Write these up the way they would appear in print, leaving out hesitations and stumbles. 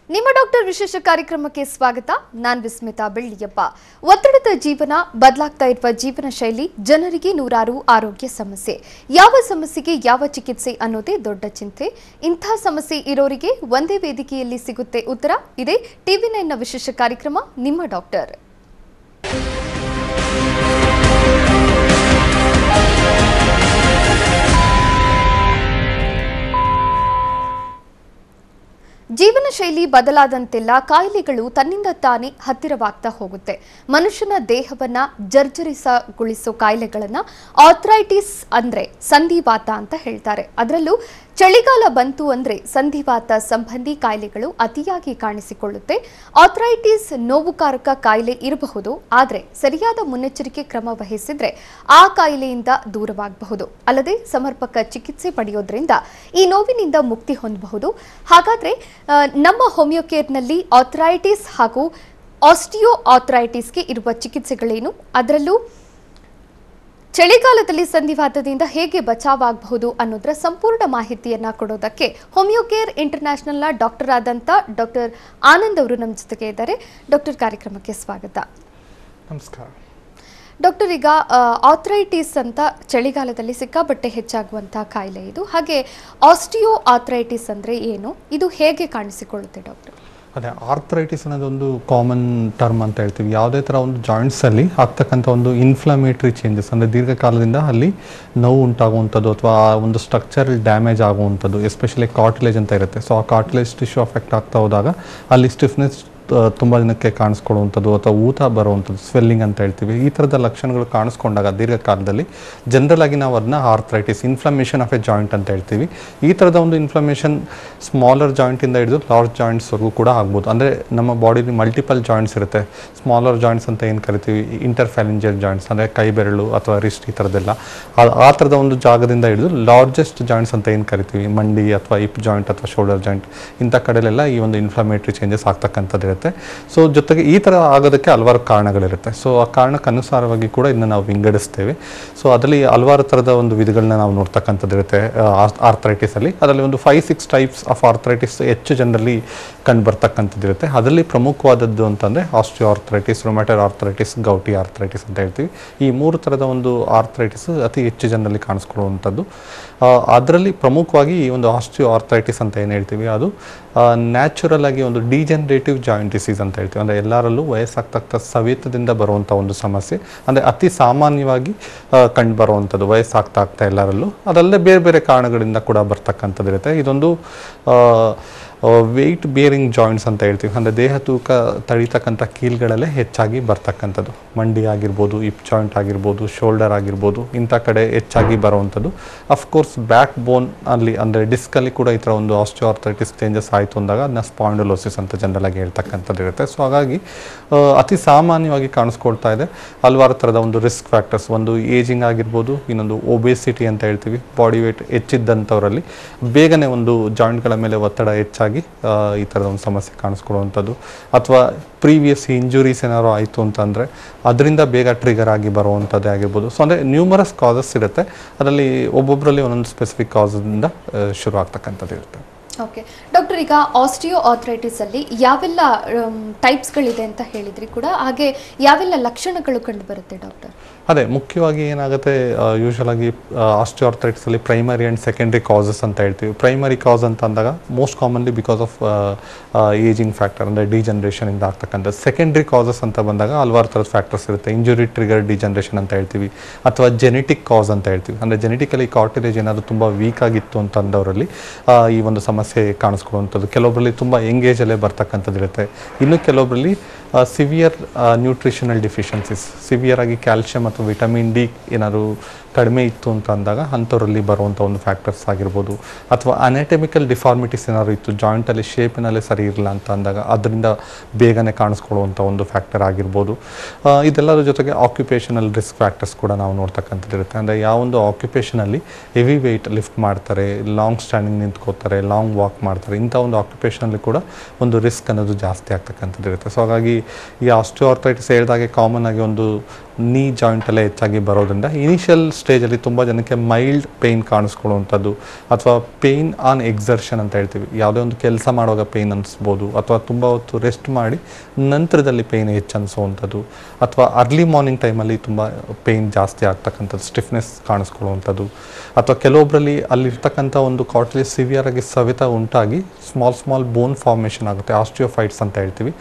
ನಿಮ್ಮ ಡಾಕ್ಟರ್ ವಿಶೇಷ ಕಾರ್ಯಕ್ರಮಕ್ಕೆ ಸ್ವಾಗತ. ನಾನು ವಿಸ್ಮಿತಾ ಬೆಳ್ಳಿಯಪ್ಪ. ಒತ್ತಡದ ಜೀವನ, ಬದಲಾಗ್ತಾ ಇರುವ ಜೀವನ ಶೈಲಿ, ಜನರಿಗೆ ನೂರಾರು ಆರೋಗ್ಯ ಸಮಸ್ಯೆ. ಯಾವ ಸಮಸ್ಯೆಗೆ ಯಾವ ಚಿಕಿತ್ಸೆ ಅನ್ನೋದೇ ದೊಡ್ಡ ಚಿಂತೆ. ಇಂಥ ಸಮಸ್ಯೆ ಇರೋರಿಗೆ ಒಂದೇ ವೇದಿಕೆಯಲ್ಲಿ ಸಿಗುತ್ತೆ ಉತ್ತರ. ಇದೇ TV9ನ ವಿಶೇಷ ಕಾರ್ಯಕ್ರಮ ನಿಮ್ಮ ಡಾಕ್ಟರ್. ಜೀವನ ಶೈಲಿ ಬದಲಾದಂತೆಲ್ಲ ಕಾಯಿಲೆಗಳು ತನ್ನಿಂದ ತಾನೇ ಹತ್ತಿರವಾಗ್ತಾ ಹೋಗುತ್ತೆ. ಮನುಷ್ಯನ ದೇಹವನ್ನ ಜರ್ಜರಿಸಗೊಳಿಸೋ ಕಾಯಿಲೆಗಳನ್ನ ಆರ್ಥ್ರೈಟಿಸ್ ಅಂದ್ರೆ ಸಂಧಿವಾತ ಅಂತ ಹೇಳ್ತಾರೆ. ಅದರಲ್ಲೂ ಚಳಿಗಾಲ ಬಂತು ಅಂದ್ರೆ ಸಂಧಿವಾತ ಸಂಬಂಧಿ ಕಾಯಿಲೆಗಳು ಅತಿಯಾಗಿ ಕಾಣಿಸಿಕೊಳ್ಳುತ್ತೆ. ಆರ್ಥ್ರೈಟಿಸ್ ನೋವುಕಾರಕ ಕಾಯಿಲೆ ಇರಬಹುದು, ಆದರೆ ಸರಿಯಾದ ಮುನ್ನೆಚ್ಚರಿಕೆ ಕ್ರಮ ವಹಿಸಿದ್ರೆ ಆ ಕಾಯಿಲೆಯಿಂದ ದೂರವಾಗಬಹುದು. ಅಲ್ಲದೆ ಸಮರ್ಪಕ ಚಿಕಿತ್ಸೆ ಪಡೆಯೋದ್ರಿಂದ ಈ ನೋವಿನಿಂದ ಮುಕ್ತಿ ಹೊಂದಬಹುದು. ಹಾಗಾದ್ರೆ ನಮ್ಮ ಹೋಮಿಯೋಕೇರ್ನಲ್ಲಿ ಆರ್ಥ್ರೈಟಿಸ್ ಹಾಗೂ ಆಸ್ಟಿಯೋ ಆರ್ಥ್ರೈಟಿಸ್ಗೆ ಇರುವ ಚಿಕಿತ್ಸೆಗಳೇನು, ಅದರಲ್ಲೂ ಚಳಿಗಾಲದಲ್ಲಿ ಸಂಧಿವಾತದಿಂದ ಹೇಗೆ ಬಚಾವಾಗಬಹುದು ಅನ್ನೋದರ ಸಂಪೂರ್ಣ ಮಾಹಿತಿಯನ್ನ ಕೊಡೋದಕ್ಕೆ ಹೋಮಿಯೋಕೇರ್ ಇಂಟರ್ನ್ಯಾಷನಲ್ನ ಡಾಕ್ಟರ್ ಆದಂಥ ಡಾಕ್ಟರ್ ಆನಂದ್ ಅವರು ನಮ್ಮ ಜೊತೆಗೆ ಇದ್ದಾರೆ. ಡಾಕ್ಟರ್, ಕಾರ್ಯಕ್ರಮಕ್ಕೆ ಸ್ವಾಗತ. ನಮಸ್ಕಾರ ಡಾಕ್ಟರ್, ಈಗ ಆರ್ಥ್ರೈಟಿಸ್ ಅಂತ ಚಳಿಗಾಲದಲ್ಲಿ ಸಿಕ್ಕಾಪಟ್ಟೆ ಹೆಚ್ಚಾಗುವಂತಹ ಕಾಯಿಲೆ ಇದು. ಹಾಗೆ ಆಸ್ಟಿಯೋ ಆರ್ಥ್ರೈಟಿಸ್ ಅಂದರೆ ಏನು, ಇದು ಹೇಗೆ ಕಾಣಿಸಿಕೊಳ್ಳುತ್ತೆ ಡಾಕ್ಟರ್? ಅದೇ ಆರ್ಥ್ರೈಟಿಸ್ ಅನ್ನೋದೊಂದು ಕಾಮನ್ ಟರ್ಮ್ ಅಂತ ಹೇಳ್ತೀವಿ. ಯಾವುದೇ ಥರ ಒಂದು ಜಾಯಿಂಟ್ಸಲ್ಲಿ ಆಗ್ತಕ್ಕಂಥ ಒಂದು ಇನ್ಫ್ಲಮೇಟ್ರಿ ಚೇಂಜಸ್ ಅಂದರೆ ದೀರ್ಘಕಾಲದಿಂದ ಅಲ್ಲಿ ನೋವು ಉಂಟಾಗುವಂಥದ್ದು ಅಥವಾ ಒಂದು ಸ್ಟ್ರಕ್ಚರಲ್ ಡ್ಯಾಮೇಜ್ ಆಗುವಂಥದ್ದು, ಎಸ್ಪೆಷಲಿ ಕಾರ್ಟಿಲೇಜ್ ಅಂತ ಇರುತ್ತೆ. ಸೊ ಆ ಕಾರ್ಟಿಲೇಜ್ ಟಿಶ್ಯೂ ಅಫೆಕ್ಟ್ ಆಗ್ತಾ ಹೋದಾಗ ಅಲ್ಲಿ ಸ್ಟಿಫ್ನೆಸ್ ತುಂಬ ಜನಕ್ಕೆ ಕಾಣಿಸ್ಕೊಳ್ಳುವಂಥದ್ದು ಅಥವಾ ಊತ ಬರುವಂಥದ್ದು, ಸ್ವೆಲ್ಲಿಂಗ್ ಅಂತ ಹೇಳ್ತೀವಿ. ಈ ಥರದ ಲಕ್ಷಣಗಳು ಕಾಣಿಸ್ಕೊಂಡಾಗ ದೀರ್ಘಕಾಲದಲ್ಲಿ ಜನರಲ್ ಆಗಿ ನಾವು ಅದನ್ನ arthritis, inflammation of A joint ಅಂತ ಹೇಳ್ತೀವಿ. ಈ ಥರದ ಒಂದು ಇನ್ಫ್ಲಮೇಷನ್ ಸ್ಮಾಲರ್ ಜಾಯಿಂಟಿಂದ ಹಿಡಿದು ಲಾರ್ಜ್ ಜಾಯಿಂಟ್ಸ್ವರೆಗೂ ಕೂಡ ಆಗ್ಬೋದು. ಅಂದರೆ ನಮ್ಮ ಬಾಡಿಲಿ ಮಲ್ಟಿಪಲ್ ಜಾಯಿಂಟ್ಸ್ ಇರುತ್ತೆ. ಸ್ಮಾಲರ್ ಜಾಯಿಂಟ್ಸ್ ಅಂತ ಏನು ಕರಿತೀವಿ, ಇಂಟರ್ಫ್ಯಾಲೆಂಜಿಯಲ್ ಜಾಯಿಂಟ್ಸ್ ಅಂದರೆ ಕೈ ಬೆರಳು ಅಥವಾ ರಿಸ್ಟ್, ಈ ಥರದ್ದೆಲ್ಲ ಆ ಥರದ ಒಂದು ಜಾಗದಿಂದ ಹಿಡಿದು ಲಾರ್ಜೆಸ್ಟ್ ಜಾಯಿಂಟ್ಸ್ ಅಂತ ಏನು ಕರಿತೀವಿ, ಮಂಡಿ ಅಥವಾ ಹಿಪ್ ಜಾಯಿಂಟ್ ಅಥವಾ ಶೋಲ್ಡರ್ ಜಾಯಿಂಟ್, ಇಂಥ ಕಡೆಲೆಲ್ಲ ಈ ಒಂದು ಇನ್ಫ್ಲಮೇಟ್ರಿ ಚೇಂಜಸ್ ಆಗ್ತಕ್ಕಂಥದ್ದು ಇರುತ್ತೆ. ಸೊ ಜೊತೆಗೆ ಈ ಥರ ಆಗೋದಕ್ಕೆ ಹಲವಾರು ಕಾರಣಗಳಿರುತ್ತೆ. ಸೊ ಆ ಕಾರಣಕ್ಕೆ ಅನುಸಾರವಾಗಿ ಕೂಡ ಇದನ್ನು ನಾವು ವಿಂಗಡಿಸ್ತೇವೆ. ಸೊ ಅದರಲ್ಲಿ ಹಲವಾರು ಥರದ ಒಂದು ವಿಧಗಳನ್ನ ನಾವು ನೋಡ್ತಕ್ಕಂಥದ್ದು ಇರುತ್ತೆ ಆರ್ಥ್ರೈಟಿಸಲ್ಲಿ. ಅದರಲ್ಲಿ ಒಂದು 5-6 ಟೈಪ್ಸ್ ಆಫ್ ಆರ್ಥ್ರೈಟಿಸ್ ಹೆಚ್ಚು ಜನರಲ್ಲಿ ಕಂಡು ಬರ್ತಕ್ಕಂಥದ್ದು ಇರುತ್ತೆ. ಅದರಲ್ಲಿ ಪ್ರಮುಖವಾದದ್ದು ಅಂತಂದರೆ osteoarthritis, rheumatoid arthritis, gouty arthritis ಅಂತ ಹೇಳ್ತೀವಿ. ಈ 3 ಥರದ ಒಂದು ಆರ್ಥ್ರೈಟಿಸ್ ಅತಿ ಹೆಚ್ಚು ಜನರಲ್ಲಿ ಕಾಣಿಸ್ಕೊಳ್ಳುವಂಥದ್ದು. ಅದರಲ್ಲಿ ಪ್ರಮುಖವಾಗಿ ಈ ಒಂದು ಆಸ್ಟಿಯೋ ಆರ್ಥ್ರೈಟಿಸ್ ಅಂತ ಏನು ಹೇಳ್ತೀವಿ, ಅದು ನ್ಯಾಚುರಲ್ ಆಗಿ ಒಂದು ಡಿಜನರೇಟಿವ್ ಜಾಯಿಂಟ್ ಡಿಸೀಸ್ ಅಂತ ಹೇಳ್ತೀವಿ. ಅಂದರೆ ಎಲ್ಲರಲ್ಲೂ ವಯಸ್ಸಾಗ್ತಾ ಸವೆತದಿಂದ ಬರುವಂಥ ಒಂದು ಸಮಸ್ಯೆ, ಅಂದರೆ ಅತಿ ಸಾಮಾನ್ಯವಾಗಿ ಕಂಡು ಬರುವಂಥದ್ದು ವಯಸ್ಸಾಗ್ತಾ ಎಲ್ಲರಲ್ಲೂ. ಅದಲ್ಲದೆ ಬೇರೆ ಬೇರೆ ಕಾರಣಗಳಿಂದ ಕೂಡ ಬರ್ತಕ್ಕಂಥದ್ದು ಇರುತ್ತೆ. ಇದೊಂದು ವೆಯ್ಟ್ ಬೇರಿಂಗ್ ಜಾಯಿಂಟ್ಸ್ ಅಂತ ಹೇಳ್ತೀವಿ. ಅಂದರೆ ದೇಹ ತೂಕ ತಡಿತಕ್ಕಂಥ ಕೀಲ್ಗಳಲ್ಲೇ ಹೆಚ್ಚಾಗಿ ಬರ್ತಕ್ಕಂಥದ್ದು. ಮಂಡಿ ಆಗಿರ್ಬೋದು, ಹಿಪ್ ಜಾಯಿಂಟ್ ಆಗಿರ್ಬೋದು, ಶೋಲ್ಡರ್ ಆಗಿರ್ಬೋದು, ಇಂಥ ಕಡೆ ಹೆಚ್ಚಾಗಿ ಬರುವಂಥದ್ದು. ಅಫ್ಕೋರ್ಸ್ ಬ್ಯಾಕ್ ಬೋನ್ ಅಲ್ಲಿ ಅಂದರೆ ಡಿಸ್ಕಲ್ಲಿ ಕೂಡ ಈ ಥರ ಒಂದು ಆಸ್ಟಿಯೋ ಆರ್ಥ್ರೈಟಿಸ್ ಚೇಂಜಸ್ ಆಯಿತು ಅಂದಾಗ ಅದನ್ನ ಸ್ಪಾಂಡಿಲೋಸಿಸ್ ಅಂತ ಜನರಲ್ ಆಗಿ ಹೇಳ್ತಕ್ಕಂಥದ್ದು ಇರುತ್ತೆ. ಸೊ ಹಾಗಾಗಿ ಅತಿ ಸಾಮಾನ್ಯವಾಗಿ ಕಾಣಿಸ್ಕೊಳ್ತಾ ಇದೆ. ಹಲವಾರು ಥರದ ಒಂದು ರಿಸ್ಕ್ ಫ್ಯಾಕ್ಟರ್ಸ್, ಒಂದು ಏಜಿಂಗ್ ಆಗಿರ್ಬೋದು, ಇನ್ನೊಂದು ಒಬೇಸಿಟಿ ಅಂತ ಹೇಳ್ತೀವಿ, ಬಾಡಿ ವೇಟ್ ಹೆಚ್ಚಿದ್ದಂಥವರಲ್ಲಿ ಬೇಗನೆ ಒಂದು ಜಾಯಿಂಟ್ಗಳ ಮೇಲೆ ಒತ್ತಡ ಹೆಚ್ಚಾಗಿ ಈ ಥರದ ಒಂದು ಸಮಸ್ಯೆ ಕಾಣಿಸ್ಕೊಳ್ಳುವಂಥದ್ದು, ಅಥವಾ ಪ್ರೀವಿಯಸ್ ಇಂಜುರೀಸ್ ಏನಾದ್ರು ಆಯಿತು ಅಂತಂದರೆ ಅದರಿಂದ ಬೇಗ ಟ್ರಿಗರ್ ಆಗಿ ಬರುವಂಥದ್ದೇ ಆಗಿರ್ಬೋದು. ಸೊ ಅಂದರೆ ನ್ಯೂಮರಸ್ ಕಾಸಸ್ ಇರುತ್ತೆ. ಅದರಲ್ಲಿ ಒಬ್ಬೊಬ್ಬರಲ್ಲಿ ಒಂದೊಂದು ಸ್ಪೆಸಿಫಿಕ್ ಕಾಸಿಂದ ಶುರು ಆಗ್ತಕ್ಕಂಥದ್ದು ಇರುತ್ತೆ. ಓಕೆ ಡಾಕ್ಟರ್, ಈಗ ಆಸ್ಟಿಯೋ ಆರ್ಥ್ರೈಟಿಸ್ ಅಲ್ಲಿ ಯಾವೆಲ್ಲ ಟೈಪ್ಸ್ಗಳಿದೆ ಅಂತ ಹೇಳಿದ್ರಿ ಕೂಡ, ಹಾಗೆ ಯಾವೆಲ್ಲ ಲಕ್ಷಣಗಳು ಕಂಡು ಬರುತ್ತೆ ಡಾಕ್ಟರ್? ಅದೇ ಮುಖ್ಯವಾಗಿ ಏನಾಗುತ್ತೆ, ಯೂಶುವಲ್ ಆಗಿ ಆಸ್ಟಿಯೋ ಆರ್ಥ್ರೈಟಿಸ್ ಅಲ್ಲಿ ಪ್ರೈಮರಿ ಆ್ಯಂಡ್ ಸೆಕೆಂಡ್ರಿ ಕಾಸಸ್ ಅಂತ ಹೇಳ್ತೀವಿ. ಪ್ರೈಮರಿ ಕಾಸ್ ಅಂತ ಅಂದಾಗ most commonly because of ageing factor ಅಂದರೆ ಡಿಜನರೇಷನ್ ಇಂದ ಆಗ್ತಕ್ಕಂಥದ್ದು. ಸೆಕೆಂಡ್ರಿ ಕಾಸಸ್ ಅಂತ ಬಂದಾಗ ಹಲವಾರು ಥರದ ಫ್ಯಾಕ್ಟರ್ಸ್ ಇರುತ್ತೆ. ಇಂಜುರಿ ಟ್ರಿಗರ್ ಡಿಜನರೇಷನ್ ಅಂತ ಹೇಳ್ತೀವಿ, ಅಥವಾ ಜೆನೆಟಿಕ್ ಕಾಸ್ ಅಂತ ಹೇಳ್ತೀವಿ. ಅಂದರೆ ಜೆನೆಟಿಕಲಿ ಕಾರ್ಟಿಲೇಜ್ ಏನಾದರೂ ತುಂಬ ವೀಕ್ ಆಗಿತ್ತು ಅಂತಂದವರಲ್ಲಿ ಈ ಒಂದು ಸಮಸ್ಯೆ ಕಾಣಿಸ್ಕೊಳ್ಳುವಂಥದ್ದು. ಕೆಲವೊಬ್ಬರಲ್ಲಿ ತುಂಬ ಎಂಗೇಜಲ್ಲೇ ಬರ್ತಕ್ಕಂಥದ್ದು ಇರುತ್ತೆ. ಇನ್ನು ಕೆಲವೊಬ್ಬರಲ್ಲಿ ಸಿವಿಯರ್ ನ್ಯೂಟ್ರಿಷನಲ್ ಡಿಫಿಷಿಯನ್ಸೀಸ್, ಸಿವಿಯರ್ ಆಗಿ ಕ್ಯಾಲ್ಶಿಯಂ ಅಥವಾ ವಿಟಮಿನ್ ಡಿ ಏನಾದರೂ ಕಡಿಮೆ ಇತ್ತು ಅಂತ ಅಂದಾಗ ಅಂಥವರಲ್ಲಿ ಬರುವಂಥ ಒಂದು ಫ್ಯಾಕ್ಟರ್ಸ್ ಆಗಿರ್ಬೋದು. ಅಥವಾ ಅನಾಟಮಿಕಲ್ ಡಿಫಾರ್ಮಿಟೀಸ್ ಏನಾದ್ರು ಇತ್ತು, ಜಾಯಿಂಟಲ್ಲಿ ಶೇಪಿನಲ್ಲಿ ಸರಿ ಇರಲಿಲ್ಲ ಅಂತ ಅಂದಾಗ ಅದರಿಂದ ಬೇಗನೆ ಕಾಣಿಸ್ಕೊಳ್ಳುವಂಥ ಒಂದು ಫ್ಯಾಕ್ಟರ್ ಆಗಿರ್ಬೋದು. ಇದೆಲ್ಲರ ಜೊತೆಗೆ ಆಕ್ಯುಪೇಷನಲ್ ರಿಸ್ಕ್ ಫ್ಯಾಕ್ಟರ್ಸ್ ಕೂಡ ನಾವು ನೋಡ್ತಕ್ಕಂಥದ್ದು ಇರುತ್ತೆ. ಅಂದರೆ ಯಾವೊಂದು ಆಕ್ಯುಪೇಷನಲ್ಲಿ ಹೆವಿ ವೆಯ್ಟ್ ಲಿಫ್ಟ್ ಮಾಡ್ತಾರೆ, ಲಾಂಗ್ ಸ್ಟ್ಯಾಂಡಿಂಗ್ ನಿಂತ್ಕೋತಾರೆ, ಲಾಂಗ್ ವಾಕ್ ಮಾಡ್ತಾರೆ, ಇಂಥ ಒಂದು ಆಕ್ಯುಪೇಷನಲ್ಲಿ ಕೂಡ ಒಂದು ರಿಸ್ಕ್ ಅನ್ನೋದು ಜಾಸ್ತಿ ಆಗ್ತಕ್ಕಂಥದ್ದು ಇರುತ್ತೆ. ಸೊ ಹಾಗಾಗಿ ಈ ಆಸ್ಟಿಯೋ ಆರ್ಥ್ರೈಟಿಸ್ ಹೇಳಿದಾಗೆ ಕಾಮನ್ ಆಗಿ ಒಂದು ನೀ ಜಾಯಿಂಟಲ್ಲೇ ಹೆಚ್ಚಾಗಿ ಬರೋದ್ರಿಂದ ಇನಿಷಿಯಲ್ ಸ್ಟೇಜಲ್ಲಿ ತುಂಬ ಜನಕ್ಕೆ ಮೈಲ್ಡ್ ಪೇಯ್ನ್ ಕಾಣಿಸ್ಕೊಳ್ಳುವಂಥದ್ದು ಅಥವಾ ಪೇಯ್ನ್ ಆನ್ ಎಕ್ಸರ್ಷನ್ ಅಂತ ಹೇಳ್ತೀವಿ. ಯಾವುದೇ ಒಂದು ಕೆಲಸ ಮಾಡುವಾಗ ಪೇಯ್ನ್ ಅನಿಸ್ಬೋದು ಅಥವಾ ತುಂಬ ಹೊತ್ತು ರೆಸ್ಟ್ ಮಾಡಿ ನಂತರದಲ್ಲಿ ಪೇಯ್ನ್ ಹೆಚ್ಚು ಅನಿಸುವಂಥದ್ದು ಅಥವಾ ಅರ್ಲಿ ಮಾರ್ನಿಂಗ್ ಟೈಮಲ್ಲಿ ತುಂಬ ಪೇಯ್ನ್ ಜಾಸ್ತಿ ಆಗ್ತಕ್ಕಂಥದ್ದು, ಸ್ಟಿಫ್ನೆಸ್ ಕಾಣಿಸ್ಕೊಳ್ಳುವಂಥದ್ದು ಅಥವಾ ಕೆಲವೊಬ್ಬರಲ್ಲಿ ಅಲ್ಲಿರ್ತಕ್ಕಂಥ ಒಂದು ಕಾರ್ಟಿಲೇಜ್ ಸಿವಿಯರ್ ಆಗಿ ಸವೆತ ಉಂಟಾಗಿ ಸ್ಮಾಲ್ ಬೋನ್ ಫಾರ್ಮೇಷನ್ ಆಗುತ್ತೆ, ಆಸ್ಟಿಯೋಫೈಟ್ಸ್ ಅಂತ ಹೇಳ್ತೀವಿ.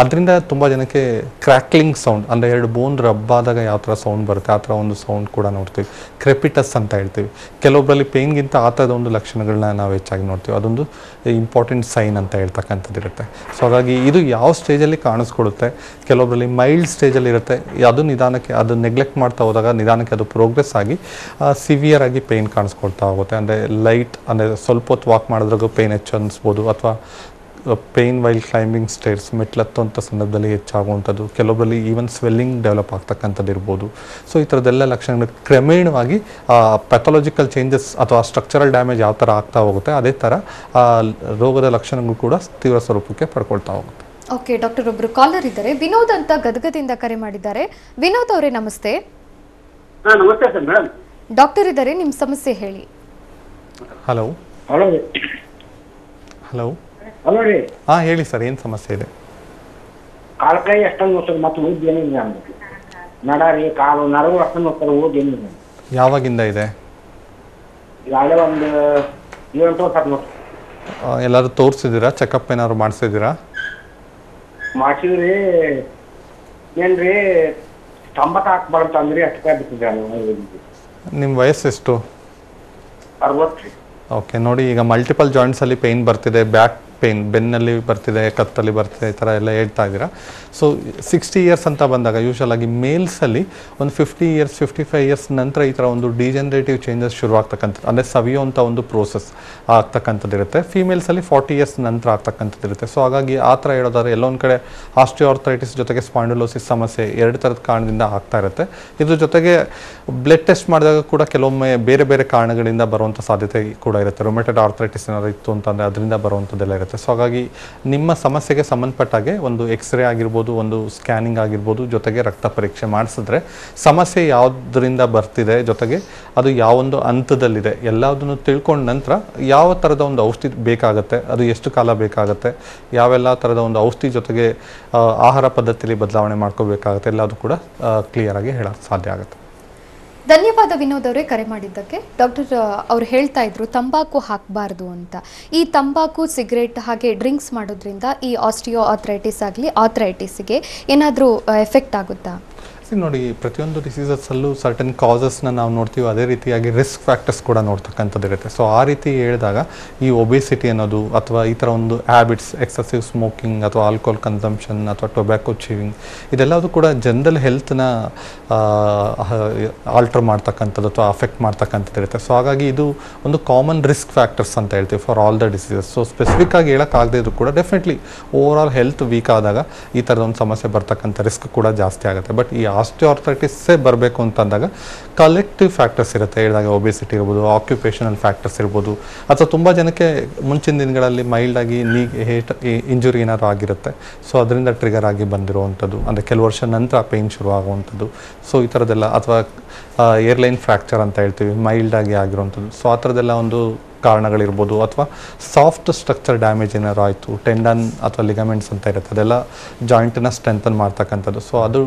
ಅದರಿಂದ ತುಂಬ ಜನಕ್ಕೆ ಕ್ರ್ಯಾಕ್ಲಿಂಗ್ ಸೌಂಡ್ ಅಂದರೆ 2 ಬೋನ್ ರಬ್ ಆದಾಗ ಯಾವ ಥರ ಸೌಂಡ್ ಬರುತ್ತೆ ಆ ಥರ ಒಂದು ಸೌಂಡ್ ಕೂಡ ನೋಡ್ತೀವಿ. ಕ್ರೆಪಿಟಸ್ ಅಂತ ಹೇಳ್ತೀವಿ. ಕೆಲವೊಬ್ಬರಲ್ಲಿ ಪೇಯ್ನ್ಗಿಂತ ಆ ಥರದ ಒಂದು ಲಕ್ಷಣಗಳನ್ನ ನಾವು ಹೆಚ್ಚಾಗಿ ನೋಡ್ತೀವಿ. ಅದೊಂದು ಇಂಪಾರ್ಟೆಂಟ್ ಸೈನ್ ಅಂತ ಹೇಳ್ತಕ್ಕಂಥದ್ದು ಇರುತ್ತೆ. ಸೊ ಹಾಗಾಗಿ ಇದು ಯಾವ ಸ್ಟೇಜಲ್ಲಿ ಕಾಣಿಸ್ಕೊಡುತ್ತೆ, ಕೆಲವೊಬ್ಬರಲ್ಲಿ ಮೈಲ್ಡ್ ಸ್ಟೇಜಲ್ಲಿ ಇರುತ್ತೆ, ಅದು ನಿಧಾನಕ್ಕೆ ಅದು ನೆಗ್ಲೆಕ್ಟ್ ಮಾಡ್ತಾ ಹೋದಾಗ ನಿಧಾನಕ್ಕೆ ಅದು ಪ್ರೋಗ್ರೆಸ್ ಆಗಿ ಸಿವಿಯರ್ ಆಗಿ ಪೇಯ್ನ್ ಕಾಣಿಸ್ಕೊಳ್ತಾ ಹೋಗುತ್ತೆ. ಅಂದರೆ ಲೈಟ್ ಅಂದರೆ ಸ್ವಲ್ಪ ಹೊತ್ತು ವಾಕ್ ಮಾಡಿದ್ರಾಗೂ ಪೇಯ್ನ್ ಹೆಚ್ಚು ಅನಿಸ್ಬೋದು ಅಥವಾ ಪೇಯ್ನ್ ವೈಲ್ ಕ್ಲೈಂಬಿಂಗ್ ಸ್ಟೇರ್ಸ್ ಮೆಟ್ಲತ್ತುವಂಥ ಸಂದರ್ಭದಲ್ಲಿ ಹೆಚ್ಚಾಗುವಂಥದ್ದು, ಕೆಲವೊಬ್ಬರಲ್ಲಿ ಈವನ್ ಸ್ವೆಲ್ಲಿಂಗ್ ಡೆವಲಪ್ ಆಗ್ತಕ್ಕಂಥದ್ದು ಇರ್ಬೋದು. ಸೊ ಈ ಥರದ್ದೆಲ್ಲ ಲಕ್ಷಣಗಳು ಕ್ರಮೇಣವಾಗಿ ಪ್ಯಾಥಾಲಜಿಕಲ್ ಚೇಂಜಸ್ ಅಥವಾ ಸ್ಟ್ರಕ್ಚರಲ್ ಡ್ಯಾಮೇಜ್ ಯಾವ ಥರ ಆಗ್ತಾ ಹೋಗುತ್ತೆ ಅದೇ ಥರ ರೋಗದ ಲಕ್ಷಣಗಳು ಕೂಡ ತೀವ್ರ ಸ್ವರೂಪಕ್ಕೆ ಪಡ್ಕೊಳ್ತಾ ಹೋಗುತ್ತೆ. ಓಕೆ ಡಾಕ್ಟರ್, ಒಬ್ರು ಕಾಲರ್ ಇದ್ದಾರೆ, ವಿನೋದ್ ಅಂತ ಗದಗದಿಂದ ಕರೆ ಮಾಡಿದ್ದಾರೆ. ವಿನೋದ್ ಅವರೇ ನಮಸ್ತೆ. ನಮಸ್ತೆ ಸರ್ ಮೇಡಮ್. ಡಾಕ್ಟರ್ ಇದ್ದಾರೆ, ನಿಮ್ಮ ಸಮಸ್ಯೆ ಹೇಳಿ. ಹಲೋ ಹಲೋ ಹಲೋ ಹಲೋ ರೀ. ಹಾಂ ಹೇಳಿ ಸರ್, ಏನು ಸಮಸ್ಯೆ ಇದೆ? ಕಾಲು ಕೈ ಅಷ್ಟೊಂದು ನೋಡ್ತಾರೆ ಮತ್ತೆ ಓದ್ ಏನಿಲ್ಲ ಅಂದ್ಬಿಟ್ಟು ನಡಾರಿ ಕಾಲು ನರವು ಅಷ್ಟೊಂದು ನೋಡ್ತಾರೆ, ಓದ್ ಏನಿಲ್ಲ. ಯಾವಾಗಿಂದ ಇದೆ? ಈಗಾಗಲೇ ಒಂದು 7 ವರ್ಷ ನೋಡ್ರಿ. ಎಲ್ಲಾದರೂ ತೋರಿಸಿದ್ದೀರಾ? ಚೆಕಪ್ ಏನಾದ್ರು ಮಾಡಿಸಿದ್ದೀರಾ? ಮಾಡ್ಸಿದ್ರಿ ಏನ್ರಿ 90 ಹಾಕ್ಬಾರ್ದು ಅಂದ್ರಿ, ಅಷ್ಟೇ ಬಿಟ್ಟಿದ್ದೆ. ನಿಮ್ಮ ವಯಸ್ಸೆಷ್ಟು? 60 ರೀ. ಓಕೆ, ನೋಡಿ ಈಗ ಮಲ್ಟಿಪಲ್ ಜಾಯಿಂಟ್ಸಲ್ಲಿ ಪೇಯ್ನ್ ಬರ್ತಿದೆ, ಬ್ಯಾಕ್ ಪೇಯ್ನ್ ಬೆನ್ನಲ್ಲಿ ಬರ್ತಿದೆ, ಕತ್ತಲ್ಲಿ ಬರ್ತಿದೆ, ಈ ಥರ ಎಲ್ಲ ಹೇಳ್ತಾ ಇದ್ದೀರಾ. ಸೊ 60 ಇಯರ್ಸ್ ಅಂತ ಬಂದಾಗ ಯೂಶಲ್ ಆಗಿ ಮೇಲ್ಸಲ್ಲಿ ಒಂದು 50 ಇಯರ್ಸ್ 55 ಇಯರ್ಸ್ ನಂತರ ಈ ಥರ ಒಂದು ಡಿಜನರೇಟಿವ್ ಚೇಂಜಸ್ ಶುರು ಆಗ್ತಕ್ಕಂಥದ್ದು ಅಂದರೆ ಸವಿಯುವಂಥ ಒಂದು ಪ್ರೋಸೆಸ್ ಆಗ್ತಕ್ಕಂಥದ್ದು ಇರುತ್ತೆ. ಫೀಮೇಲ್ಸಲ್ಲಿ 40 ಇಯರ್ಸ್ ನಂತರ ಆಗ್ತಕ್ಕಂಥದ್ದು ಇರುತ್ತೆ. ಸೊ ಹಾಗಾಗಿ ಆ ಥರ ಹೇಳೋದಾದ್ರೆ ಎಲ್ಲೊಂದು ಕಡೆ ಆಸ್ಟಿಯೋಆರ್ಥರೈಟಿಸ್ ಜೊತೆಗೆ ಸ್ಪಾಂಡಿಲೋಸಿಸ್ ಸಮಸ್ಯೆ 2 ಥರದ ಕಾರಣದಿಂದ ಆಗ್ತಾ ಇರುತ್ತೆ. ಇದ್ರ ಜೊತೆಗೆ ಬ್ಲಡ್ ಟೆಸ್ಟ್ ಮಾಡಿದಾಗ ಕೂಡ ಕೆಲವೊಮ್ಮೆ ಬೇರೆ ಬೇರೆ ಕಾರಣಗಳಿಂದ ಬರುವಂಥ ಸಾಧ್ಯತೆ ಕೂಡ ಇರುತ್ತೆ. ರೊಮೆಟೆಡ್ ಆರ್ಥರೈಟಿಸ್ ಏನಾದ್ರು ಇತ್ತು ಅಂತಂದರೆ ಅದರಿಂದ ಬರುವಂಥದ್ದೆಲ್ಲ ಇರುತ್ತೆ. ಸೊ ಹಾಗಾಗಿ ನಿಮ್ಮ ಸಮಸ್ಯೆಗೆ ಸಂಬಂಧಪಟ್ಟಾಗೆ ಒಂದು ಎಕ್ಸ್ರೇ ಆಗಿರ್ಬೋದು, ಒಂದು ಸ್ಕ್ಯಾನಿಂಗ್ ಆಗಿರ್ಬೋದು, ಜೊತೆಗೆ ರಕ್ತ ಪರೀಕ್ಷೆ ಮಾಡಿಸಿದ್ರೆ ಸಮಸ್ಯೆ ಯಾವುದರಿಂದ ಬರ್ತಿದೆ, ಜೊತೆಗೆ ಅದು ಯಾವೊಂದು ಹಂತದಲ್ಲಿದೆ ಎಲ್ಲದನ್ನು ತಿಳ್ಕೊಂಡ ನಂತರ ಯಾವ ಥರದ ಒಂದು ಔಷಧಿ ಬೇಕಾಗುತ್ತೆ, ಅದು ಎಷ್ಟು ಕಾಲ ಬೇಕಾಗುತ್ತೆ, ಯಾವೆಲ್ಲ ಥರದ ಒಂದು ಔಷಧಿ ಜೊತೆಗೆ ಆಹಾರ ಪದ್ಧತಿಯಲ್ಲಿ ಬದಲಾವಣೆ ಮಾಡ್ಕೋಬೇಕಾಗುತ್ತೆ, ಎಲ್ಲದು ಕೂಡ ಕ್ಲಿಯರ್ ಆಗಿ ಹೇಳೋಕ್ಕೆ ಸಾಧ್ಯ ಆಗುತ್ತೆ. ಧನ್ಯವಾದ ವಿನೋದ್ ಅವರೇ ಕರೆ ಮಾಡಿದ್ದಕ್ಕೆ. ಡಾಕ್ಟರ್ ಅವ್ರು ಹೇಳ್ತಾ ಇದ್ರು ತಂಬಾಕು ಹಾಕಬಾರ್ದು ಅಂತ. ಈ ತಂಬಾಕು, ಸಿಗರೇಟ್ ಹಾಗೆ ಡ್ರಿಂಕ್ಸ್ ಮಾಡೋದ್ರಿಂದ ಈ ಆಸ್ಟಿಯೋ ಆರ್ಥರೈಟಿಸ್ ಆಗಲಿ ಆರ್ಥರೈಟಿಸ್ಗೆ ಏನಾದರೂ ಎಫೆಕ್ಟ್ ಆಗುತ್ತಾ? ನೋಡಿ, ಪ್ರತಿಯೊಂದು ಡಿಸೀಸಸ್ಸಲ್ಲೂ ಸರ್ಟನ್ ಕಾಸಸ್ನ ನಾವು ನೋಡ್ತೀವಿ, ಅದೇ ರೀತಿಯಾಗಿ ರಿಸ್ಕ್ ಫ್ಯಾಕ್ಟರ್ಸ್ ಕೂಡ ನೋಡ್ತಕ್ಕಂಥದ್ದು ಇರುತ್ತೆ. ಸೊ ಆ ರೀತಿ ಹೇಳಿದಾಗ ಈ ಒಬೇಸಿಟಿ ಅನ್ನೋದು ಅಥವಾ ಈ ಥರ ಒಂದು ಹ್ಯಾಬಿಟ್ಸ್, ಎಕ್ಸಸಿವ್ ಸ್ಮೋಕಿಂಗ್ ಅಥವಾ ಆಲ್ಕೋಹಾಲ್ ಕನ್ಸಂಪ್ಷನ್ ಅಥವಾ ಟೊಬ್ಯಾಕೊ ಚೀವಿಂಗ್, ಇದೆಲ್ಲದು ಕೂಡ ಜನರಲ್ ಹೆಲ್ತ್ನ ಆಲ್ಟರ್ ಮಾಡ್ತಕ್ಕಂಥದ್ದು ಅಥವಾ ಅಫೆಕ್ಟ್ ಮಾಡ್ತಕ್ಕಂಥದ್ದು ಇರುತ್ತೆ. ಸೊ ಹಾಗಾಗಿ ಇದು ಒಂದು ಕಾಮನ್ ರಿಸ್ಕ್ ಫ್ಯಾಕ್ಟರ್ಸ್ ಅಂತ ಹೇಳ್ತೀವಿ for all the diseases. So specific ಆಗಿ ಹೇಳೋಕ್ಕಾಗದೇ ಇದ್ರೂ ಕೂಡ definitely overall health weak ಆದಾಗ ಈ ಥರದ ಒಂದು ಸಮಸ್ಯೆ ಬರ್ತಕ್ಕಂಥ ರಿಸ್ಕ್ ಕೂಡ ಜಾಸ್ತಿ ಆಗುತ್ತೆ. ಬಟ್ ಈ ಆಸ್ಟಿಯೋಆರ್ಥರೈಟಿಸ್ಸೇ ಬರಬೇಕು ಅಂತಂದಾಗ ಕಲೆಕ್ಟಿವ್ ಫ್ಯಾಕ್ಟರ್ಸ್ ಇರುತ್ತೆ. ಹೇಳಿದಾಗ ಒಬೇಸಿಟಿ ಇರ್ಬೋದು, ಆಕ್ಯುಪೇಷನಲ್ ಫ್ಯಾಕ್ಟರ್ಸ್ ಇರ್ಬೋದು, ಅಥವಾ ತುಂಬ ಜನಕ್ಕೆ ಮುಂಚಿನ ದಿನಗಳಲ್ಲಿ ಮೈಲ್ಡಾಗಿ ಇಂಜುರಿ ಏನಾದ್ರು ಆಗಿರುತ್ತೆ. ಸೊ ಅದರಿಂದ ಟ್ರಿಗರ್ ಆಗಿ ಬಂದಿರುವಂಥದ್ದು, ಅಂದರೆ ಕೆಲವು ವರ್ಷ ನಂತರ ಪೇಯ್ನ್ ಶುರು ಆಗುವಂಥದ್ದು. ಸೊ ಈ ಥರದ್ದೆಲ್ಲ ಅಥವಾ ಏರ್ಲೈನ್ ಫ್ರ್ಯಾಕ್ಚರ್ ಅಂತ ಹೇಳ್ತೀವಿ, ಮೈಲ್ಡಾಗಿ ಆಗಿರುವಂಥದ್ದು. ಸೊ ಆ ಥರದ್ದೆಲ್ಲ ಒಂದು ಕಾರಣಗಳಿರ್ಬೋದು. ಅಥವಾ ಸಾಫ್ಟ್ ಸ್ಟ್ರಕ್ಚರ್ ಡ್ಯಾಮೇಜ್ ಏನಾದ್ರು ಆಯಿತು, ಟೆಂಡನ್ ಅಥವಾ ಲಿಗಮೆಂಟ್ಸ್ ಅಂತ ಇರುತ್ತೆ, ಅದೆಲ್ಲ ಜಾಯಿಂಟನ್ನ ಸ್ಟ್ರೆಂಥನ್ ಮಾಡ್ತಕ್ಕಂಥದ್ದು. ಸೊ ಅದು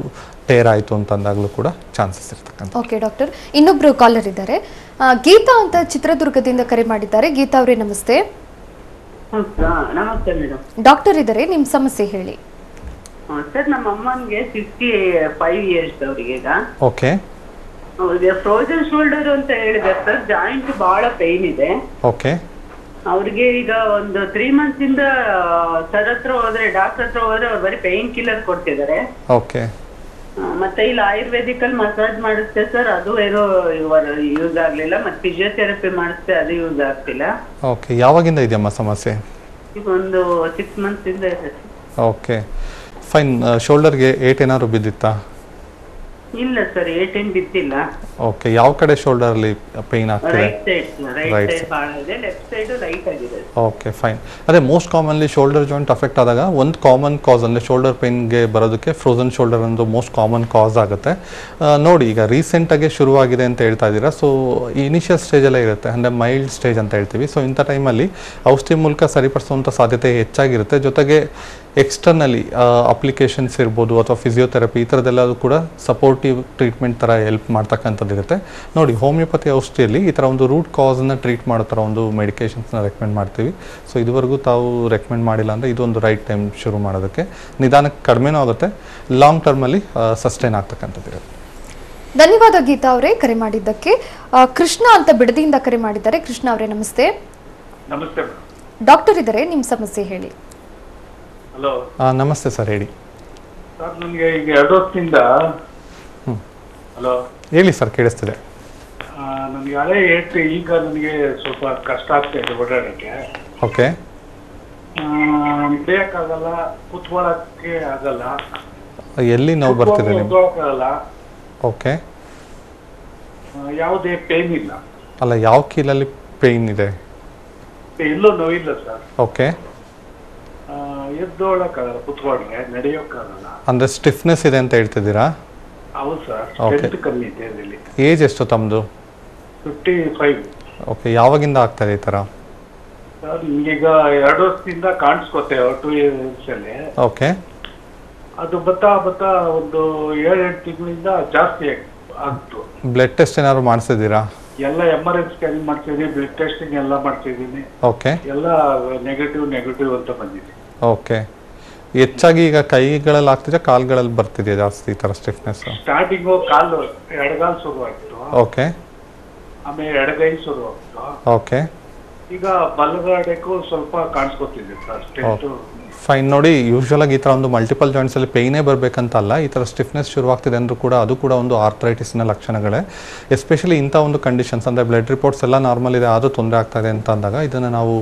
ಟೇರ್ ಆಯಿತು ಅಂತಂದಾಗಲೂ ಕೂಡ ಚಾನ್ಸಸ್ ಇರ್ತಕ್ಕಂಥ. ಓಕೆ ಡಾಕ್ಟರ್, ಇನ್ನೊಬ್ರು ಕಾಲರ್ ಇದ್ದಾರೆ, ಗೀತಾ ಅಂತ ಚಿತ್ರದುರ್ಗದಿಂದ ಕರೆ ಮಾಡಿದ್ದಾರೆ. ಗೀತಾ ಅವರೇ ನಮಸ್ತೆ. ನಮಸ್ತೆ ಮೇಡಮ್. ಡಾಕ್ಟರ್ ಇದ್ದಾರೆ, ನಿಮ್ಮ ಸಮಸ್ಯೆ ಹೇಳಿ. ಸರ್, ನಮ್ಮ ಅಮ್ಮನಿಗೆ 65 ಇಯರ್ಸ್ ಅವರಿಗೆ. ಈಗ ಓಕೆ, ಅವ್ರಿಗೆ ಫ್ರೋಜನ್ ಶೋಲ್ಡರ್ ಅಂತ ಹೇಳಿದ್ದಾರೆ ಸರ್. ಜಾಯಿಂಟ್ ಬಹಳ ಪೈನ್ ಇದೆ. ಓಕೆ, ಅವ್ರಿಗೆ ಈಗ ಒಂದು 3 months ಇಂದ ಸರ್ ಹತ್ರ ಹೋದ್ರೆ, ಡಾಕ್ಟರ್ ಹತ್ರ ಹೋದ್ರೆ ಅವ್ರು ಬರೀ ಪೈನ್ ಕಿಲ್ಲರ್ ಕೊಡ್ತಿದ್ದಾರೆ. ಓಕೆ, ಮತ್ತೆ ಇಲ್ಲಿ ಆಯುರ್ವೇದಿಕಲ್ ಮಸಾಜ್ ಮಾಡಿಸ್ತೆ ಸರ್, ಅದು ಏನೋ ಯೂಸ್ ಆಗ್ಲಿಲ್ಲ. ಮತ್ತೆ ಫಿಸಿಯೋಥೆರಪಿ ಮಾಡಿಸ್ತೆ, ಅದು ಯೂಸ್ ಆಗ್ತಿಲ್ಲ. ಓಕೆ. ಯಾವಾಗಿಂದ ಇದೆಯಮ್ಮ ಸಮಸ್ಯೆ? ಈಗ ಒಂದು 6 months ಇಂದ ಇದೆ. Okay, fine. ಶೋಲ್ಡರ್ಗೆ ಏಟ್ ಏನಾದ್ರು ಬಿದ್ದಿತ್ತಾ? ಇಲ್ಲ ಸರ್, ಏಟೇನ್ ಬಿದ್ದಿಲ್ಲ. ಓಕೆ, ಯಾವ ಕಡೆ ಶೋಲ್ಡರಲ್ಲಿ ಪೇಯ್ನ್ ಆಗ್ತಿದೆ? ರೈಟ್ ಸೈಡ್ ಬಹಳ ಇದೆ, ಲೆಫ್ಟ್ ಸೈಡ್ ಲೈಟ್ ಆಗಿದೆ. Okay, fine. ಅದೇ most commonly shoulder joint affect ಆದಾಗ ಒಂದು ಕಾಮನ್ ಕಾಸ್ ಅಂದರೆ ಶೋಲ್ಡರ್ ಪೇಯ್ನ್ಗೆ ಬರೋದಕ್ಕೆ ಫ್ರೋಸನ್ ಶೋಲ್ಡರ್ ಒಂದು ಮೋಸ್ಟ್ ಕಾಮನ್ ಕಾಸ್ ಆಗುತ್ತೆ. ನೋಡಿ, ಈಗ ರೀಸೆಂಟಾಗಿ ಶುರುವಾಗಿದೆ ಅಂತ ಹೇಳ್ತಾ ಇದ್ದೀರಾ. ಸೊ ಇನಿಷಿಯಲ್ ಸ್ಟೇಜಲ್ಲೇ ಇರುತ್ತೆ, ಅಂದರೆ ಮೈಲ್ಡ್ ಸ್ಟೇಜ್ ಅಂತ ಹೇಳ್ತೀವಿ. ಸೊ ಇಂಥ ಟೈಮಲ್ಲಿ ಔಷಧಿ ಮೂಲಕ ಸರಿಪಡಿಸುವಂಥ ಸಾಧ್ಯತೆ ಹೆಚ್ಚಾಗಿರುತ್ತೆ. ಜೊತೆಗೆ ಎಕ್ಸ್ಟರ್ನಲಿ ಅಪ್ಲಿಕೇಶನ್ಸ್ ಇರ್ಬೋದು ಅಥವಾ ಫಿಸಿಯೋಥೆರಪಿ ಈ ಥರದ್ದೆಲ್ಲದು ಕೂಡ ಸಪೋರ್ಟಿವ್ ಟ್ರೀಟ್ಮೆಂಟ್ ಥರ ಹೆಲ್ಪ್ ಮಾಡ್ತಕ್ಕಂಥದ್ದು ಇರುತ್ತೆ. ನೋಡಿ, ಹೋಮಿಯೋಪತಿ ಔಷಧಿಯಲ್ಲಿ ಈ ಥರ ಒಂದು ರೂಟ್ ಕಾಸನ್ನು ಟ್ರೀಟ್ ಮಾಡೋ ಥರ ಒಂದು ಮೆಡಿಕೇಷನ್ಸ್ನ ರೆಕಮೆಂಡ್ ಮಾಡ್ತೀವಿ. ಸೊ ಇದುವರೆಗೂ ತಾವು ರೆಕಮೆಂಡ್ ಮಾಡಿಲ್ಲ ಅಂದರೆ ಇದೊಂದು ರೈಟ್ ಟೈಮ್ ಶುರು ಮಾಡೋದಕ್ಕೆ. ನಿಧಾನಕ್ಕೆ ಕಡಿಮೆನೂ ಆಗುತ್ತೆ, ಲಾಂಗ್ ಟರ್ಮಲ್ಲಿ ಸಸ್ಟೈನ್ ಆಗ್ತಕ್ಕಂಥದ್ದು ಇರುತ್ತೆ. ಧನ್ಯವಾದ ಗೀತಾ ಅವರೇ ಕರೆ ಮಾಡಿದ್ದಕ್ಕೆ. ಕೃಷ್ಣ ಅಂತ ಬಿಡದಿಯಿಂದ ಕರೆ ಮಾಡಿದ್ದಾರೆ. ಕೃಷ್ಣ ಅವರೇ ನಮಸ್ತೆ. ನಮಸ್ತೆ ಡಾಕ್ಟರ್ ಇದ್ದಾರೆ, ನಿಮ್ಮ ಸಮಸ್ಯೆ ಹೇಳಿ. ಹಲೋ. ನಮಸ್ತೆ ಸರ್, ಹೇಳಿ ಸರ್, ನನಗೆ ಈಗ 2 ವರ್ಷದಿಂದ ಹಲೋ ಹೇಳಿ ಸರ್, ಕೇಳಿಸ್ತಿದೆ. ನನಗೆ ಹಳೆ ಏಟ್ ಈಗ ನನಗೆ ಸ್ವಲ್ಪ ಕಷ್ಟ ಆಗ್ತಾ ಇದೆ ಓಡಾಡಕ್ಕೆ. ಓಕೆ, ನಡೆಯಕ್ಕಾಗಲ್ಲ, ಕುತ್ಕೊಳ್ಳಕ್ಕೆ ಆಗಲ್ಲ, ಎಲ್ಲಿ ನೋವು ಬರ್ತಿದೆ ನಿಮ್ಗೆ? ಕುತ್ಕೊಳ್ಳಕ್ಕಾಗಲ್ಲ. ಓಕೆ, ಯಾವುದೇ ಪೇನ್ ಇಲ್ಲ. ಅಲ್ಲ, ಯಾವ ಕೀಲಲ್ಲಿ ಪೇಯ್ನ್ ಇದೆ? ಎಲ್ಲೂ ನೋವಿಲ್ಲ ಸರ್. ಓಕೆ, ಎದ್ದೋಳಕ್ಕಾಗಲ್ಲ, ಕುತ್ಕೊಂಡ್ರೆ ನಡೆಯೋಕ್ಕಾಗಲ್ಲ. ಅಂದರೆ ಸ್ಟಿಫ್ನೆಸ್ ಇದೆ ಅಂತ ಹೇಳ್ತಿದ್ದೀರಾ? ಹೌದು ಸರ್, Okay. ಸ್ಟ್ರೆಂತ್ ಕಮ್ಮಿ ಇದೆ ಅದರಲ್ಲಿ. ಏಜ್ ಎಷ್ಟು ತಮ್ಮದು? 55. ಓಕೆ, ಯಾವಾಗಿಂದ ಆಗ್ತಾಯಿದೆ ಈ ಥರ? ಸರ್, ನಿಮಗೀಗ 2 ವರ್ಷದಿಂದ ಕಾಣಿಸ್ಕೊತೇವೆ, 2 years ಅಲ್ಲಿ. ಓಕೆ, ಅದು ಬತ್ತಾ ಬತ್ತಾ ಒಂದು 7-8 ತಿಂಗಳಿಂದ ಜಾಸ್ತಿ ಆಗ್ತು. ಬ್ಲಡ್ ಟೆಸ್ಟ್ ಏನಾದ್ರು ಮಾಡಿಸಿದ್ದೀರಾ? ಎಲ್ಲ MRI ಸ್ಕ್ಯಾನಿಂಗ್ ಮಾಡ್ತಿದ್ದೀನಿ, ಬ್ಲಡ್ ಟೆಸ್ಟಿಂಗ್ ಎಲ್ಲ ಮಾಡ್ತಿದ್ದೀನಿ. ಓಕೆ, ಎಲ್ಲ ನೆಗೆಟಿವ್ ಅಂತ ಬಂದಿದೆ. ಓಕೆ. ಹೆಚ್ಚಾಗಿ ಈಗ ಕೈಗಳಲ್ಲಿ ಆಗ್ತಿದೆ, ಕಾಲುಗಳಲ್ಲಿ ಬರ್ತಿದೆಯಾ ಜಾಸ್ತಿ ಈ ಥರ ಸ್ಟಿಫ್ನೆಸ್? ಸ್ಟಾರ್ಟಿಂಗು ಕಾಲು ಎಡಗಾಲು ಶುರು ಆಯ್ತು, ಓಕೆ, ಆಮೇಲೆ ಎಡಗೈ ಶುರು ಆಯ್ತು. ಓಕೆ, ಈಗ ಬಲಗಡೆಗೂ ಸ್ವಲ್ಪ ಕಾಣಿಸ್ಕೊತಿದೆ ಸರ್, ಸ್ಟ್ರೆಂತ್. ಫೈನ್. ನೋಡಿ, ಯೂಶ್ವಲಾಗಿ ಈ ಥರ ಒಂದು ಮಲ್ಟಿಪಲ್ ಜಾಯಿಂಟ್ಸಲ್ಲಿ ಪೇಯ್ನೇ ಬರಬೇಕಂತಲ್ಲ, ಈ ಥರ ಸ್ಟಿಫ್ನೆಸ್ ಶುರುವಾಗ್ತಿದೆ ಅಂದರೂ ಕೂಡ ಅದು ಕೂಡ ಒಂದು ಆರ್ಥರೈಟಿಸ್ನ ಲಕ್ಷಣಗಳೇ. ಎಸ್ಪೆಷಲಿ ಇಂಥ ಒಂದು ಕಂಡೀಷನ್ಸ್ ಅಂದರೆ ಬ್ಲಡ್ ರಿಪೋರ್ಟ್ಸ್ ಎಲ್ಲ ನಾರ್ಮಲ್ ಇದೆ, ಆದರೂ ತೊಂದರೆ ಆಗ್ತಾಯಿದೆ ಅಂತ ಅಂದಾಗ ಇದನ್ನು ನಾವು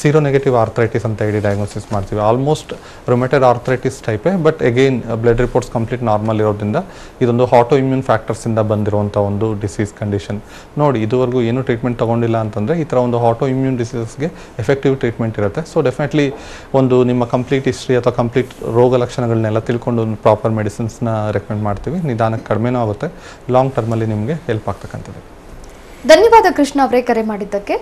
ಸೀರೋ ನೆಗೆಟಿವ್ ಆರ್ಥರೈಟಿಸ್ ಅಂತ ಹೇಳಿ ಡಯಾಗ್ನೋಸಿಸ್ ಮಾಡ್ತೀವಿ. ಆಲ್ಮೋಸ್ಟ್ ರೊಮೆಟೆಡ್ ಆರ್ಥರೈಟಿಸ್ ಟೈಪೇ, but again blood reports complete normal ಇರೋದ್ರಿಂದ ಇದೊಂದು ಆಟೋ ಇಮ್ಯೂನ್ ಫ್ಯಾಕ್ಟರ್ಸಿಂದ ಬಂದಿರುವಂಥ ಒಂದು ಡಿಸೀಸ್ ಕಂಡೀಷನ್. ನೋಡಿ, ಇದುವರೆಗೂ ಏನೂ ಟ್ರೀಟ್ಮೆಂಟ್ ತೊಗೊಂಡಿಲ್ಲ ಅಂತಂದರೆ ಈ ಥರ ಒಂದು ಆಟೋ ಇಮ್ಯೂನ್ ಡಿಸೀಸಸ್ಗೆ ಎಫೆಕ್ಟಿವ್ ಟ್ರೀಟ್ಮೆಂಟ್ ಇರುತ್ತೆ. ಸೊ ಡೆಫಿನೆಟ್ಲಿ ಒಂದು ನಿಮ್ಮ ಕಂಪ್ಲೀಟ್ ಹಿಸ್ಟ್ರಿ ಅಥವಾ ಕಂಪ್ಲೀಟ್ ರೋಗ ಲಕ್ಷಣಗಳನ್ನೆಲ್ಲ ತಿಳ್ಕೊಂಡು ಒಂದು ಪ್ರಾಪರ್ ಮೆಡಿಸಿನ್ಸ್ನ ರೆಕಮೆಂಡ್ ಮಾಡ್ತೀವಿ. ನಿಧಾನಕ್ಕೆ ಕಡಿಮೆನೂ ಆಗುತ್ತೆ, ಲಾಂಗ್ ಟರ್ಮಲ್ಲಿ ನಿಮಗೆ ಹೆಲ್ಪ್ ಆಗ್ತಕ್ಕಂಥದ್ದು. ಧನ್ಯವಾದ ಕೃಷ್ಣ ಅವರೇ ಕರೆ ಮಾಡಿದ್ದಕ್ಕೆ.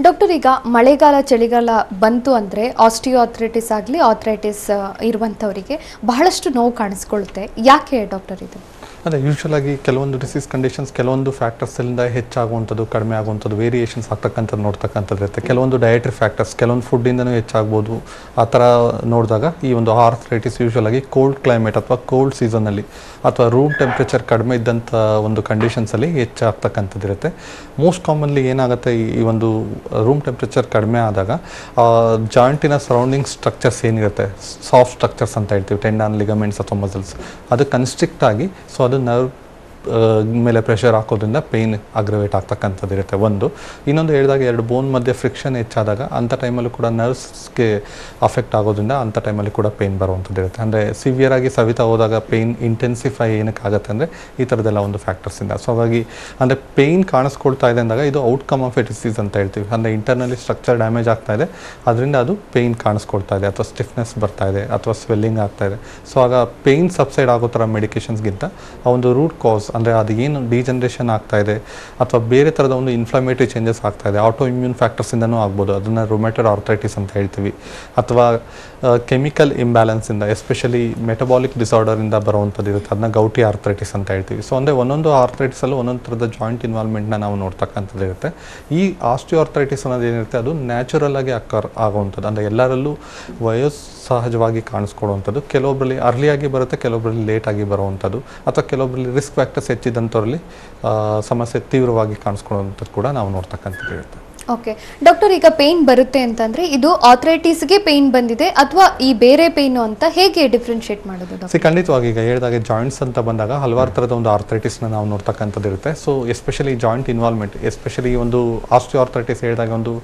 ಡಾಕ್ಟರ್, ಈಗ ಮಳೆಗಾಲ ಚಳಿಗಾಲ ಬಂತು ಅಂದರೆ ಆಸ್ಟಿಯೋಆರ್ಥ್ರೈಟಿಸ್ ಆಗಲಿ ಆರ್ಥ್ರೈಟಿಸ್ ಇರುವಂಥವರಿಗೆ ಬಹಳಷ್ಟು ನೋವು ಕಾಣಿಸ್ಕೊಳ್ಳುತ್ತೆ. ಯಾಕೆ ಡಾಕ್ಟರ್ ಇದು? ಅದೇ ಯೂಶ್ವಲಾಗಿ ಕೆಲವೊಂದು ಡಿಸೀಸ್ ಕಂಡೀಷನ್ಸ್ ಕೆಲವೊಂದು ಫ್ಯಾಕ್ಟರ್ಸಿಂದ ಹೆಚ್ಚಾಗುವಂಥದ್ದು, ಕಡಿಮೆ ಆಗುವಂಥದ್ದು, ವೇರಿಯೇಷನ್ಸ್ ಆಗ್ತಕ್ಕಂಥದ್ದು ನೋಡ್ತಕ್ಕಂಥದ್ದು ಇರುತ್ತೆ. ಕೆಲವೊಂದು ಡಯಟ್ರಿ ಫ್ಯಾಕ್ಟರ್ಸ್, ಕೆಲವೊಂದು ಫುಡ್ಡಿಂದನೂ ಹೆಚ್ಚಾಗ್ಬೋದು. ಆ ಥರ ನೋಡಿದಾಗ ಈ ಒಂದು ಆರ್ಥ್ರೈಟಿಸ್ ಯೂಶ್ವಲಾಗಿ ಕೋಲ್ಡ್ ಕ್ಲೈಮೇಟ್ ಅಥವಾ ಕೋಲ್ಡ್ ಸೀಸನಲ್ಲಿ ಅಥವಾ ರೂಮ್ ಟೆಂಪ್ರೇಚರ್ ಕಡಿಮೆ ಇದ್ದಂಥ ಒಂದು ಕಂಡೀಷನ್ಸಲ್ಲಿ ಹೆಚ್ಚಾಗ್ತಕ್ಕಂಥದ್ದು ಇರುತ್ತೆ. ಮೋಸ್ಟ್ ಕಾಮನ್ಲಿ ಏನಾಗುತ್ತೆ, ಈ ಒಂದು ರೂಮ್ ಟೆಂಪ್ರೇಚರ್ ಕಡಿಮೆ ಆದಾಗ ಜಾಯಿಂಟಿನ ಸರೌಂಡಿಂಗ್ ಸ್ಟ್ರಕ್ಚರ್ಸ್ ಏನಿರುತ್ತೆ, ಸಾಫ್ಟ್ ಸ್ಟ್ರಕ್ಚರ್ಸ್ ಅಂತ ಹೇಳ್ತೀವಿ, ಟೆಂಡಾನ್, ಲಿಗಮೆಂಟ್ಸ್ ಅಥವಾ ಮಸಲ್ಸ್, ಅದು ಕನ್ಸ್ಟ್ರಿಕ್ಟ್ ಆಗಿ ಸೊ ಅದು ನರ್ವ್ ಮೇಲೆ ಪ್ರೆಷರ್ ಹಾಕೋದ್ರಿಂದ ಪೇಯ್ನ್ ಅಗ್ರವೇಟ್ ಆಗ್ತಕ್ಕಂಥದ್ದು ಇರುತ್ತೆ. ಒಂದು ಇನ್ನೊಂದು ಹೇಳಿದಾಗ 2 ಬೋನ್ ಮಧ್ಯೆ ಫ್ರಿಕ್ಷನ್ ಹೆಚ್ಚಾದಾಗ ಅಂಥ ಟೈಮಲ್ಲೂ ಕೂಡ ನರ್ವ್ಸ್ಗೆ ಅಫೆಕ್ಟ್ ಆಗೋದ್ರಿಂದ ಅಂಥ ಟೈಮಲ್ಲಿ ಕೂಡ ಪೇಯ್ನ್ ಬರುವಂಥದ್ದು ಇರುತ್ತೆ. ಅಂದರೆ ಸಿವಿಯರಾಗಿ ಸವಿತಾ ಹೋದಾಗ ಪೇಯ್ನ್ ಇಂಟೆನ್ಸಿಫೈ ಏನಕ್ಕಾಗುತ್ತೆ ಅಂದರೆ ಈ ಥರದ್ದೆಲ್ಲ ಒಂದು ಫ್ಯಾಕ್ಟರ್ಸಿಂದ. ಸೊ ಹಾಗಾಗಿ ಅಂದರೆ ಪೇಯ್ನ್ ಕಾಣಿಸ್ಕೊಳ್ತಾ ಇದೆ ಅಂದಾಗ ಇದು ಔಟ್ಕಮ್ ಆಫ್ ಎ ಡಿಸೀಸ್ ಅಂತ ಹೇಳ್ತೀವಿ. ಅಂದರೆ ಇಂಟರ್ನಲಿ ಸ್ಟ್ರಕ್ಚರ್ ಡ್ಯಾಮೇಜ್ ಆಗ್ತಾ ಇದೆ, ಅದರಿಂದ ಅದು ಪೇಯ್ನ್ ಕಾಣಿಸ್ಕೊಳ್ತಾ ಇದೆ ಅಥವಾ ಸ್ಟಿಫ್ನೆಸ್ ಬರ್ತಾ ಇದೆ ಅಥವಾ ಸ್ವೆಲ್ಲಿಂಗ್ ಆಗ್ತಾ ಇದೆ. ಸೊ ಆಗ ಪೇಯ್ನ್ ಸಬ್ಸೈಡ್ ಆಗೋ ಥರ ಮೆಡಿಕೇಷನ್ಸ್ಗಿಂತ ಆ ಒಂದು ರೂಟ್ ಕಾಸ್ ಅಂದರೆ ಅದು ಏನು ಡಿಜನ್ರೇಷನ್ ಆಗ್ತಾ ಇದೆ ಅಥವಾ ಬೇರೆ ಥರದ ಒಂದು ಇನ್ಫ್ಲಮೇಟರಿ ಚೇಂಜಸ್ ಆಗ್ತಾ ಇದೆ, ಆಟೋ ಇಮ್ಯೂನ್ ಫ್ಯಾಕ್ಟರ್ಸಿಂದನೂ ಆಗ್ಬೋದು, ಅದನ್ನು ರೊಮೆಟೆಡ್ ಆರ್ಥರೈಟಿಸ್ ಅಂತ ಹೇಳ್ತೀವಿ. ಅಥವಾ ಕೆಮಿಕಲ್ ಇಂಬ್ಯಾಲೆನ್ಸಿಂದ, ಎಸ್ಪೆಷಲಿ ಮೆಟಬಾಲಿಕ್ ಡಿಸಾರ್ಡರಿಂದ ಬರುವಂಥದ್ದು ಇರುತ್ತೆ, ಅದನ್ನ ಗೌಟಿ ಆರ್ಥರೈಟಿಸ್ ಅಂತ ಹೇಳ್ತೀವಿ. ಸೊ ಅಂದರೆ ಒಂದೊಂದು ಆರ್ಥರೈಟಿಸಲ್ಲೂ ಒಂದೊಂದು ಥರದ ಜಾಯಿಂಟ್ ಇನ್ವಾಲ್ವ್ಮೆಂಟ್ನ ನಾವು ನೋಡ್ತಕ್ಕಂಥದ್ದು ಇರುತ್ತೆ. ಈ ಆಸ್ಟಿಯೋಆರ್ಥರೈಟಿಸ್ ಅನ್ನೋದು ಏನಿರುತ್ತೆ ಅದು ನ್ಯಾಚುರಲ್ ಆಗಿ ಆಗುವಂಥದ್ದು, ಅಂದರೆ ಎಲ್ಲರಲ್ಲೂ ಸಹಜವಾಗಿ ಕಾಣಿಸ್ಕೊಳ್ಳುವಂಥದ್ದು. ಕೆಲವೊಬ್ಬರಲ್ಲಿ ಅರ್ಲಿಯಾಗಿ ಬರುತ್ತೆ, ಕೆಲವೊಬ್ಬರಲ್ಲಿ ಲೇಟಾಗಿ ಬರುವಂಥದ್ದು, ಅಥವಾ ಕೆಲವೊಬ್ಬರಲ್ಲಿ ರಿಸ್ಕ್ ಫ್ಯಾಕ್ಟರ್ಸ್ ಹೆಚ್ಚಿದಂಥವ್ರಲ್ಲಿ ಸಮಸ್ಯೆ ತೀವ್ರವಾಗಿ ಕಾಣಿಸ್ಕೊಳ್ಳುವಂಥದ್ದು ಕೂಡ ನಾವು ನೋಡ್ತಕ್ಕಂಥದ್ದು ಇರುತ್ತೆ. ಓಕೆ ಡಾಕ್ಟರ್, ಈಗ ಪೇನ್ ಬರುತ್ತೆ ಅಂತಂದ್ರೆ ಇದು ಆರ್ಥರೈಟಿಸ್ಗೆ ಪೇನ್ ಬಂದಿದೆ ಅಥವಾ ಈ ಬೇರೆ ಪೇನು ಅಂತ ಹೇಗೆ ಡಿಫ್ರೆನ್ಶಿಯೇಟ್ ಮಾಡೋದು ಡಾಕ್ಟರ್? ಖಂಡಿತವಾಗಿ ಈಗ ಹೇಳಿದಾಗೆ ಜಾಯಿಂಟ್ಸ್ ಅಂತ ಬಂದಾಗ ಹಲವಾರು ಥರದ ಒಂದು ಆರ್ಥರೈಟಿಸ್ನ ನಾವು ನೋಡ್ತಕ್ಕಂಥದ್ದು ಇರುತ್ತೆ. So especially joint involvement, especially ಒಂದು ಆಸ್ಟಿಯೋಆರ್ಥರೈಟಿಸ್ ಹೇಳಿದಾಗ ಒಂದು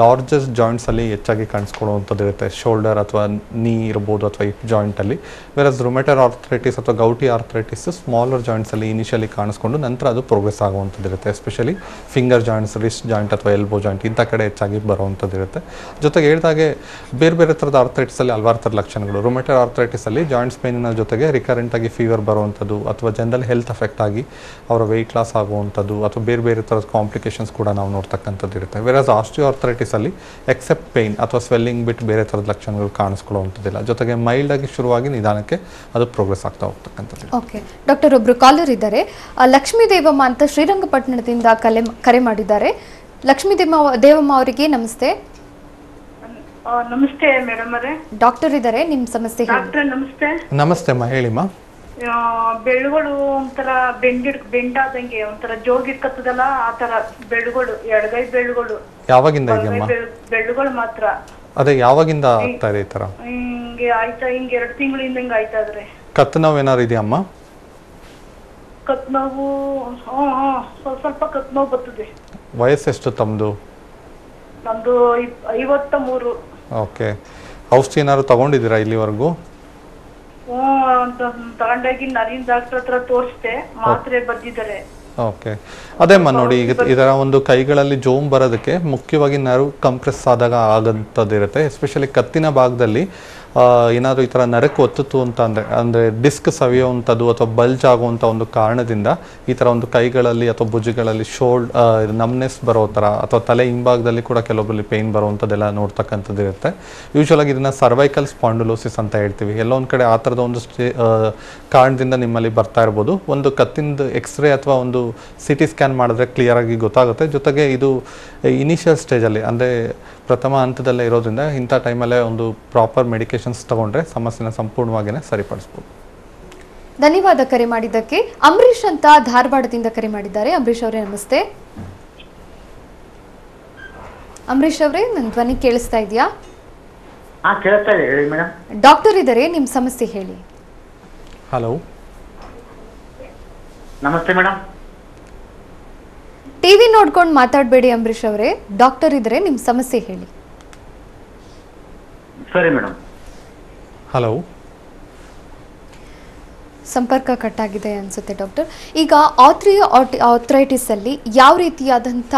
ಲಾರ್ಜೆಸ್ಟ್ ಜಾಯಿಂಟ್ಸಲ್ಲಿ ಹೆಚ್ಚಾಗಿ ಕಾಣಿಸ್ಕೊಳ್ಳುವಂಥದ್ದು ಇರುತ್ತೆ. ಶೋಲ್ಡರ್ ಅಥವಾ ನೀ ಇರ್ಬೋದು ಅಥವಾ ಹಿಪ್ ಜಾಯಿಂಟಲ್ಲಿ. ವೆರಸ್ ರುಮೆಟರ್ ಆರ್ಥರೈಟಿಸ್ ಅಥವಾ ಗೌಟಿ ಆರ್ಥರೈಟಿಸ್ ಸ್ಮಾಲರ್ ಜಾಯಿಂಟ್ಸಲ್ಲಿ ಇನಿಷಿಯಲಿ ಕಾಣಿಸ್ಕೊಂಡು ನಂತರ ಅದು ಪ್ರೋಗ್ರೆಸ್ ಆಗುವಂಥದ್ದು ಇರುತ್ತೆ. Especially finger joints, wrist joint ಅಥವಾ ಎಲ್ಬೋ ಜಾಯಿಂಟ್ ಇಂಥ ಕಡೆ ಹೆಚ್ಚಾಗಿ ಬರುವಂಥದ್ದು ಇರುತ್ತೆ. ಜೊತೆಗೆ ಹೇಳಿದಾಗೆ ಬೇರೆ ಬೇರೆ ಥರದ ಆರ್ಥರೈಟಿಸಲ್ಲಿ ಹಲವಾರು ಥರದ ಲಕ್ಷಣಗಳು. ರುಮೆಟರ್ ಆರ್ಥರೈಟಿಸಲ್ಲಿ ಜಾಯಿಂಟ್ಸ್ ಪೇನಿನ ಜೊತೆಗೆ ರಿಕರೆಂಟಾಗಿ ಫೀವರ್ ಬರುವಂಥದ್ದು ಅಥವಾ ಜನರಲ್ ಹೆಲ್ತ್ ಅಫೆಕ್ಟ್ ಆಗಿ ಅವರ ವೆಯ್ಟ್ ಲಾಸ್ ಆಗುವಂಥದ್ದು ಅಥವಾ ಬೇರೆ ಬೇರೆ ಥರದ ಕಾಂಪ್ಲಿಕೇಶನ್ಸ್ ಕೂಡ ನಾವು ನೋಡ್ತಕ್ಕಂಥದ್ದು ಇರುತ್ತೆ. ವೆರಸ್ ಆಸ್ಟಿಯೋ ಆರ್ಥರೈಟಿಸಲ್ಲಿ ಎಕ್ಸೆಪ್ಟ್ ಪೇನ್ ಅಥವಾ ಸ್ವೆಲ್ಲಿಂಗ್ ಬಿಟ್ಟು ಬೇರೆ ಥರದ ಲಕ್ಷಣಗಳು ಕಾಣಿಸ್ಕೊಳ್ಳುವಂಥದ್ದಿಲ್ಲ. ಜೊತೆಗೆ ಮೈಲ್ಡ್ ಆಗಿ ಶುರುವಾಗಿ ನಿಧಾನಕ್ಕೆ ಅದು ಪ್ರೋಗ್ರೆಸ್ ಆಗ್ತಾ ಹೋಗ್ತಕ್ಕಂಥದ್ದು. ಓಕೆ ಡಾಕ್ಟರ್, ಒಬ್ರು ಕಾಲರ್ ಇದ್ದಾರೆ, ಲಕ್ಷ್ಮೀ ದೇವಮ್ಮ ಅಂತ ಶ್ರೀರಂಗಪಟ್ಟಣದಿಂದ ಕರೆ ಮಾಡಿದ್ದಾರೆ. ಲಕ್ಷ್ಮೀ ದೇವಮ್ಮ ಅವರಿಗೆ ನಮಸ್ತೆ. ನಮಸ್ತೆ ಮೇಡಮ್ ಅವರೇ. ಡಾಕ್ಟರ್ ಇದ್ದಾರೆ, ನಿಮ್ಮ ಸಮಸ್ಯೆ ಹೇಳಿ. ಡಾಕ್ಟರ್ ನಮಸ್ತೆ. ನಮಸ್ತೆ ಅಮ್ಮ, ಹೇಳಿಮ್ಮ. ಬೆಳ್ಳುಗಳು ಒಂಥರ ಬೆಂಡಾದಂಗೆ ಒಂಥರ ಜೋಗಿಕ್ಕತ್ತದಲ್ಲ ಆ ತರ ಬೆಳ್ಳುಗಳು, ಎಡಗೈ ಬೆಳ್ಳುಗಳು. ಯಾವಾಗಿಂದ ಇದೆಯಮ್ಮ? ಬೆಳ್ಳುಗಳು ಮಾತ್ರ. ಅದೇ ಯಾವಾಗಿಂದ ಆಗ್ತಾ ಇದೆ ಈ ಥರ? ಹಿಂಗೆ ಆಯ್ತಾ, ಹಿಂಗೆ 2 ತಿಂಗಳಿಂದ ಹಿಂಗೆ ಆಯ್ತಾ ಇದ್ರೆ. ಕತ್ತು ನೋವು ಏನಾರು ಇದೆಯಮ್ಮ? ಕತ್ ನೋವು ಸ್ವಲ್ಪ ಕತ್ ನೋವು ಬರ್ತದೆ. ವಯಸ್ಸೆಷ್ಟು ತಮ್ಮದು? ನಮ್ದು 53. ಓಕೆ. ಔಷಧಿ ಏನಾದ್ರು ತಗೊಂಡಿದ್ದೀರಾ ಇಲ್ಲಿವರೆಗೂ? ತಗೊಂಡಾಗಿ ನರಿನ್ ಡಾಕ್ಟರ್ ಹತ್ರ ತೋರಿಸ್ದೆ, ಮಾತ್ರೆ ಬರ್ದಿದ್ದಾರೆ. ಓಕೆ. ಅದೇಮ್ಮ ನೋಡಿ, ಈಗ ಇದರ ಒಂದು ಕೈಗಳಲ್ಲಿ ಜೋಮ್ ಬರೋದಕ್ಕೆ ಮುಖ್ಯವಾಗಿ ನರ್ವ್ ಕಂಪ್ರೆಸ್ ಆದಾಗ ಆಗಂಥದ್ದು ಇರುತ್ತೆ. ಎಸ್ಪೆಷಲಿ ಕತ್ತಿನ ಭಾಗದಲ್ಲಿ ಏನಾದರೂ ಈ ಥರ ನರಕ್ಕೆ ಒತ್ತಿತು ಅಂತ ಅಂದರೆ ಡಿಸ್ಕ್ ಸವಿಯುವಂಥದ್ದು ಅಥವಾ ಬಲ್ಜ್ ಆಗುವಂಥ ಒಂದು ಕಾರಣದಿಂದ ಈ ಥರ ಒಂದು ಕೈಗಳಲ್ಲಿ ಅಥವಾ ಭುಜಗಳಲ್ಲಿ ನಮ್ನೆಸ್ ಬರೋ ಥರ ಅಥವಾ ತಲೆ ಹಿಂಭಾಗದಲ್ಲಿ ಕೂಡ ಕೆಲವೊಬ್ಬರಲ್ಲಿ ಪೇಯ್ನ್ ಬರುವಂಥದ್ದೆಲ್ಲ ನೋಡ್ತಕ್ಕಂಥದ್ದು ಇರುತ್ತೆ. ಯೂಶ್ವಲಾಗಿ ಇದನ್ನು ಸರ್ವೈಕಲ್ ಸ್ಪಾಂಡುಲೋಸಿಸ್ ಅಂತ ಹೇಳ್ತೀವಿ. ಎಲ್ಲೊಂದು ಕಡೆ ಆ ಥರದ ಒಂದು ಕಾರಣದಿಂದ ನಿಮ್ಮಲ್ಲಿ ಬರ್ತಾ ಇರ್ಬೋದು. ಒಂದು ಕತ್ತಿಂದ ಎಕ್ಸ್ರೇ ಅಥವಾ ಒಂದು CT ಸ್ಕ್ಯಾನ್ ಮಾಡಿದ್ರೆ ಕ್ಲಿಯರಾಗಿ ಗೊತ್ತಾಗುತ್ತೆ. ಜೊತೆಗೆ ಇದು ಇನಿಷಿಯಲ್ ಸ್ಟೇಜಲ್ಲಿ ಅಂದರೆ ಪ್ರಥಮ ಹಂತದಲ್ಲೇ ಇರೋದ್ರಿಂದ ಇಂಥ ಟೈಮಲ್ಲೇ ಒಂದು ಪ್ರಾಪರ್ ಮೆಡಿಕೇಶನ್ಸ್ ತಗೊಂಡ್ರೆ ಸಮಸ್ಯೆನ ಸಂಪೂರ್ಣವಾಗಿಯೇ ಸರಿಪಡಿಸ್ಬೋದು. ಧನ್ಯವಾದ ಕರೆ ಮಾಡಿದ್ದಕ್ಕೆ. ಅಂಬರೀಶ್ ಅಂತ ಧಾರವಾಡದಿಂದ ಕರೆ ಮಾಡಿದ್ದಾರೆ. ಅಂಬರೀಶ್ ಅವರೇ ನಮಸ್ತೆ. ಅಂಬರೀಶ್ ಅವರೇ, ನನ್ನ ಧ್ವನಿ ಕೇಳಿಸ್ತಾ ಇದೆಯಾ? ಕೇಳಿಸ್ತಾ ಇದೆ, ಹೇಳಿ ಮೇಡಮ್. ಡಾಕ್ಟರ್ ಇದ್ದಾರೆ, ನಿಮ್ಮ ಸಮಸ್ಯೆ ಹೇಳಿ. ಹಲೋ, ನಮಸ್ತೆ ಮೇಡಮ್. ಟಿವಿ ನೋಡ್ಕೊಂಡು ಮಾತಾಡಬೇಡಿ ಅಂಬರೀಶ್ ಅವರೇ, ಡಾಕ್ಟರ್ ಇದ್ರೆ ನಿಮ್ಮ ಸಮಸ್ಯೆ ಹೇಳಿ. ಸರಿ ಮೇಡಮ್. ಹಲೋ, ಸಂಪರ್ಕ ಕಟ್ ಆಗಿದೆ ಅನ್ಸುತ್ತೆ ಡಾಕ್ಟರ್. ಈಗ ಆರ್ಥರೈಟಿಸ್ ಅಲ್ಲಿ ಯಾವ ರೀತಿಯಾದಂಥ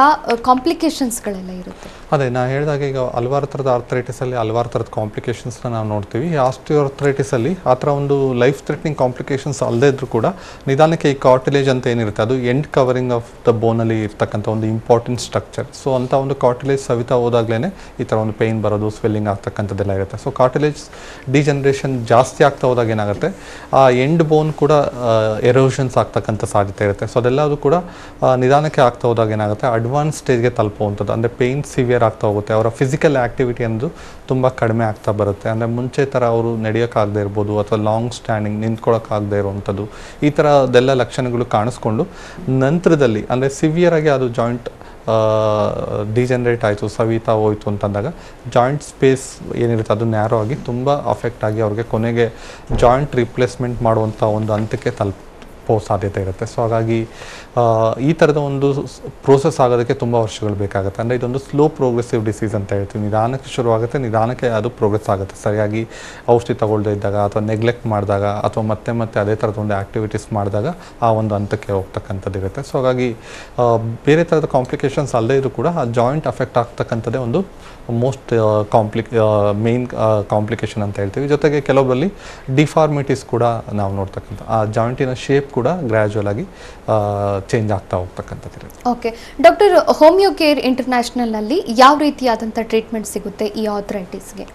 ಕಾಂಪ್ಲಿಕೇಶನ್ಸ್ಗಳೆಲ್ಲ ಇರುತ್ತೆ? ಅದೇ ನಾನು ಹೇಳಿದಾಗ ಈಗ ಹಲವಾರು ಥರದ ಆರ್ಥರೈಟಿಸಲ್ಲಿ ಹಲವಾರು ಥರದ ಕಾಂಪ್ಲಿಕೇಶನ್ಸ್ನ ನಾವು ನೋಡ್ತೀವಿ. ಆಸ್ಟಿಯೋಆರ್ಥರೈಟಿಸಲ್ಲಿ ಆ ಥರ ಒಂದು ಲೈಫ್ ಥ್ರೆಟ್ನಿಂಗ್ ಕಾಂಪ್ಲಿಕೇಶನ್ಸ್ ಅಲ್ಲದೇ ಇದ್ರೂ ಕೂಡ ನಿಧಾನಕ್ಕೆ ಈ ಕಾರ್ಟಿಲೇಜ್ ಅಂತ ಏನಿರುತ್ತೆ ಅದು ಎಂಡ್ ಕವರಿಂಗ್ ಆಫ್ ದ ಬೋನಲ್ಲಿ ಇರ್ತಕ್ಕಂಥ ಒಂದು ಇಂಪಾರ್ಟೆಂಟ್ ಸ್ಟ್ರಕ್ಚರ್. ಸೊ ಅಂಥ ಒಂದು ಕಾರ್ಟಿಲೇಜ್ ಸವಿತಾ ಹೋದಾಗಲೇ ಈ ಥರ ಒಂದು ಪೇಯ್ನ್ ಬರೋದು, ಸ್ವೆಲ್ಲಿಂಗ್ ಆಗ್ತಕ್ಕಂಥದ್ದೆಲ್ಲ ಇರುತ್ತೆ. ಸೊ ಕಾರ್ಟಿಲೇಜ್ ಡಿಜನರೇಷನ್ ಜಾಸ್ತಿ ಆಗ್ತಾ ಹೋದಾಗ ಏನಾಗುತ್ತೆ, ಆ ಎಂಡ್ ಬೋನ್ ಕೂಡ ಎರೋಷನ್ಸ್ ಆಗ್ತಕ್ಕಂಥ ಸಾಧ್ಯತೆ ಇರುತ್ತೆ. ಸೊ ಅದೆಲ್ಲದು ಕೂಡ ನಿಧಾನಕ್ಕೆ ಆಗ್ತಾ ಹೋದಾಗ ಏನಾಗುತ್ತೆ, ಅಡ್ವಾನ್ಸ್ ಸ್ಟೇಜ್ಗೆ ತಲುಪುವಂಥದ್ದು. ಅಂದರೆ ಪೇಯ್ನ್ ಸಿವಿಯರ್ ಆಗ್ತಾ ಹೋಗುತ್ತೆ. ಅವರ ಫಿಸಿಕಲ್ ಆ್ಯಕ್ಟಿವಿಟಿ ಅನ್ನೋದು ತುಂಬ ಕಡಿಮೆ ಆಗ್ತಾ ಬರುತ್ತೆ. ಅಂದರೆ ಮುಂಚೆ ಥರ ಅವರು ನಡೆಯೋಕ್ಕಾಗದೇ ಇರ್ಬೋದು ಅಥವಾ ಲಾಂಗ್ ಸ್ಟ್ಯಾಂಡಿಂಗ್ ನಿಂತ್ಕೊಳ್ಳೋಕ್ಕಾಗದೇ ಇರುವಂಥದ್ದು, ಈ ಥರದ್ದೆಲ್ಲ ಲಕ್ಷಣಗಳು ಕಾಣಿಸ್ಕೊಂಡು ನಂತರದಲ್ಲಿ ಅಂದರೆ ಸಿವಿಯರ್ ಆಗಿ ಅದು ಜಾಯಿಂಟ್ ಡಿಜನರೇಟ್ ಆಯಿತು, ಸವಿತಾ ಹೋಯಿತು ಅಂತಂದಾಗ ಜಾಯಿಂಟ್ ಸ್ಪೇಸ್ ಏನಿರುತ್ತೆ ಅದು ನ್ಯಾರೋ ಆಗಿ ತುಂಬ ಅಫೆಕ್ಟ್ ಆಗಿ ಅವ್ರಿಗೆ ಕೊನೆಗೆ ಜಾಯಿಂಟ್ ರಿಪ್ಲೇಸ್ಮೆಂಟ್ ಮಾಡುವಂಥ ಒಂದು ಹಂತಕ್ಕೆ ತಲುಪೋ ಸಾಧ್ಯತೆ ಇರುತ್ತೆ. ಸೊ ಹಾಗಾಗಿ ಈ ಥರದ ಒಂದು ಪ್ರೋಸೆಸ್ ಆಗೋದಕ್ಕೆ ತುಂಬ ವರ್ಷಗಳು ಬೇಕಾಗುತ್ತೆ. ಅಂದರೆ ಇದೊಂದು ಸ್ಲೋ ಪ್ರೋಗ್ರೆಸಿವ್ ಡಿಸೀಸ್ ಅಂತ ಹೇಳ್ತೀವಿ. ನಿಧಾನಕ್ಕೆ ಶುರುವಾಗುತ್ತೆ, ನಿಧಾನಕ್ಕೆ ಅದು ಪ್ರೋಗ್ರೆಸ್ ಆಗುತ್ತೆ. ಸರಿಯಾಗಿ ಔಷಧಿ ತಗೊಳ್ಳದೇ ಇದ್ದಾಗ ಅಥವಾ ನೆಗ್ಲೆಕ್ಟ್ ಮಾಡಿದಾಗ ಅಥವಾ ಮತ್ತೆ ಅದೇ ಥರದ ಒಂದು ಆ್ಯಕ್ಟಿವಿಟೀಸ್ ಮಾಡಿದಾಗ ಆ ಒಂದು ಹಂತಕ್ಕೆ ಹೋಗ್ತಕ್ಕಂಥದ್ದು ಇರುತ್ತೆ. ಸೊ ಹಾಗಾಗಿ ಬೇರೆ ಥರದ ಕಾಂಪ್ಲಿಕೇಶನ್ಸ್ ಅಲ್ಲದೇ ಇದ್ರೂ ಕೂಡ ಆ ಜಾಯಿಂಟ್ ಅಫೆಕ್ಟ್ ಆಗ್ತಕ್ಕಂಥದ್ದೇ ಒಂದು ಮೋಸ್ಟ್ ಮೇನ್ ಕಾಂಪ್ಲಿಕೇಶನ್ ಅಂತ ಹೇಳ್ತೀವಿ. ಜೊತೆಗೆ ಕೆಲವೊಬ್ಬರಲ್ಲಿ ಡಿಫಾರ್ಮಿಟೀಸ್ ಕೂಡ ನಾವು ನೋಡ್ತಕ್ಕಂಥ ಆ ಜಾಯಿಂಟಿನ ಶೇಪ್ ಕೂಡ ಗ್ರ್ಯಾಜುವಲ್ ಆಗಿ ಚೇಂಜ್ ಆಗ್ತಾ ಹೋಗ್ತಕ್ಕಂಥದ್ದು. ಓಕೆ ಡಾಕ್ಟರ್, ಹೋಮಿಯೋ ಕೇರ್ ಇಂಟರ್ನ್ಯಾಷನಲ್ನಲ್ಲಿ ಯಾವ ರೀತಿಯಾದಂಥ ಟ್ರೀಟ್ಮೆಂಟ್ ಸಿಗುತ್ತೆ ಈ ಆರ್ಥರೈಟಿಸ್ಗೆ?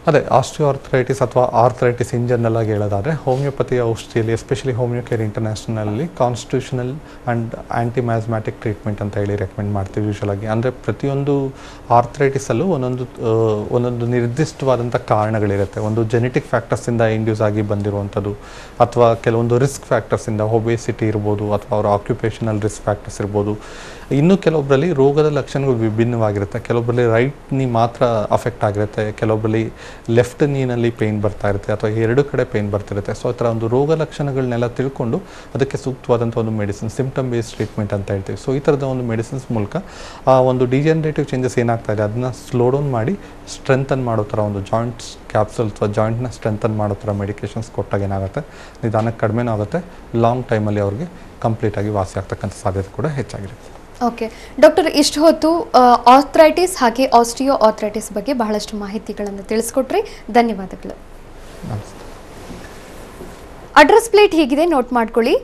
ಅದೇ ಆಸ್ಟಿಯೋಆರ್ಥರೈಟಿಸ್ ಅಥವಾ ಆರ್ಥರೈಟಿಸ್ ಇನ್ ಜನರಲ್ ಆಗಿ ಹೇಳೋದಾದರೆ ಹೋಮಿಯೋಪತಿ ಔಷಧಿಯಲ್ಲಿ ಎಸ್ಪೆಷಲಿ ಹೋಮಿಯೋ ಕೇರ್ ಇಂಟರ್ನ್ಯಾಷನಲಲ್ಲಿ ಕಾನ್ಸ್ಟಿಟ್ಯೂಷನಲ್ ಆ್ಯಂಡ್ ಆ್ಯಂಟಿಮ್ಯಾಸ್ಮ್ಯಾಟಿಕ್ ಟ್ರೀಟ್ಮೆಂಟ್ ಅಂತ ಹೇಳಿ ರೆಕಮೆಂಡ್ ಮಾಡ್ತೀವಿ ಯೂಶ್ವಲಾಗಿ. ಅಂದರೆ ಪ್ರತಿಯೊಂದು ಆರ್ಥರೈಟಿಸಲ್ಲೂ ಒಂದೊಂದು ನಿರ್ದಿಷ್ಟವಾದಂಥ ಕಾರಣಗಳಿರುತ್ತೆ. ಒಂದು ಜೆನೆಟಿಕ್ ಫ್ಯಾಕ್ಟರ್ಸಿಂದ ಇಂಡ್ಯೂಸ್ ಆಗಿ ಬಂದಿರುವಂಥದ್ದು ಅಥವಾ ಕೆಲವೊಂದು ರಿಸ್ಕ್ ಫ್ಯಾಕ್ಟರ್ಸಿಂದ ಒಬೇಸಿಟಿ ಇರ್ಬೋದು ಅಥವಾ ಅವರ ಆಕ್ಯುಪೇಷನಲ್ ರಿಸ್ಕ್ ಫ್ಯಾಕ್ಟರ್ಸ್ ಇರ್ಬೋದು. ಇನ್ನು ಕೆಲವೊಬ್ಬರಲ್ಲಿ ರೋಗದ ಲಕ್ಷಣಗಳು ವಿಭಿನ್ನವಾಗಿರುತ್ತೆ. ಕೆಲವೊಬ್ಬರಲ್ಲಿ ರೈಟ್ ನೀ ಮಾತ್ರ ಅಫೆಕ್ಟ್ ಆಗಿರುತ್ತೆ, ಕೆಲವೊಬ್ಬರಲ್ಲಿ ಲೆಫ್ಟ್ ನೀನಲ್ಲಿ ಪೇಯ್ನ್ ಬರ್ತಾ ಇರುತ್ತೆ ಅಥವಾ ಎರಡು ಕಡೆ ಪೇಯ್ನ್ ಬರ್ತಿರುತ್ತೆ. ಸೊ ಆ ಥರ ಒಂದು ರೋಗ ಲಕ್ಷಣಗಳನ್ನೆಲ್ಲ ತಿಳ್ಕೊಂಡು ಅದಕ್ಕೆ ಸೂಕ್ತವಾದಂಥ ಒಂದು ಮೆಡಿಸಿನ್, ಸಿಂಪ್ಟಮ್ ಬೇಸ್ಡ್ ಟ್ರೀಟ್ಮೆಂಟ್ ಅಂತ ಹೇಳ್ತೀವಿ. ಸೊ ಈ ಥರದ ಒಂದು ಮೆಡಿಸಿನ್ಸ್ ಮೂಲಕ ಆ ಒಂದು ಡಿಜನರೇಟಿವ್ ಚೇಂಜಸ್ ಏನಾಗ್ತಾ ಇದೆ ಅದನ್ನ ಸ್ಲೋ ಡೌನ್ ಮಾಡಿ ಸ್ಟ್ರೆಂಥನ್ ಮಾಡೋ ಥರ ಒಂದು ಜಾಯಿಂಟ್ಸ್ ಕ್ಯಾಪ್ಸೂಲ್ ಅಥವಾ ಜಾಯಿಂಟ್ನ ಸ್ಟ್ರೆಂಥನ್ ಮಾಡೋ ಥರ ಮೆಡಿಕೇಷನ್ಸ್ ಕೊಟ್ಟಾಗ ಏನಾಗುತ್ತೆ, ನಿಧಾನಕ್ಕೆ ಕಡಿಮೆನೂ ಆಗುತ್ತೆ, ಲಾಂಗ್ ಟೈಮಲ್ಲಿ ಅವ್ರಿಗೆ ಕಂಪ್ಲೀಟಾಗಿ ವಾಸಿ ಆಗ್ತಕ್ಕಂಥ ಸಾಧ್ಯತೆ ಕೂಡ ಹೆಚ್ಚಾಗಿರುತ್ತೆ. ಓಕೆ ಡಾಕ್ಟರ್, ಇಷ್ಟು ಹೊತ್ತು ಆರ್ಥ್ರೈಟಿಸ್ ಹಾಗೆ ಆಸ್ಟಿಯೋ ಆರ್ಥ್ರೈಟಿಸ್ ಬಗ್ಗೆ ಬಹಳಷ್ಟು ಮಾಹಿತಿಗಳನ್ನು ತಿಳಿಸ್ಕೊಟ್ರಿ, ಧನ್ಯವಾದಗಳು. ನಮಸ್ತೆ. ಅಡ್ರೆಸ್ ಪ್ಲೇಟ್ ಹೀಗಿದೆ, ನೋಟ್ ಮಾಡ್ಕೊಳ್ಳಿ.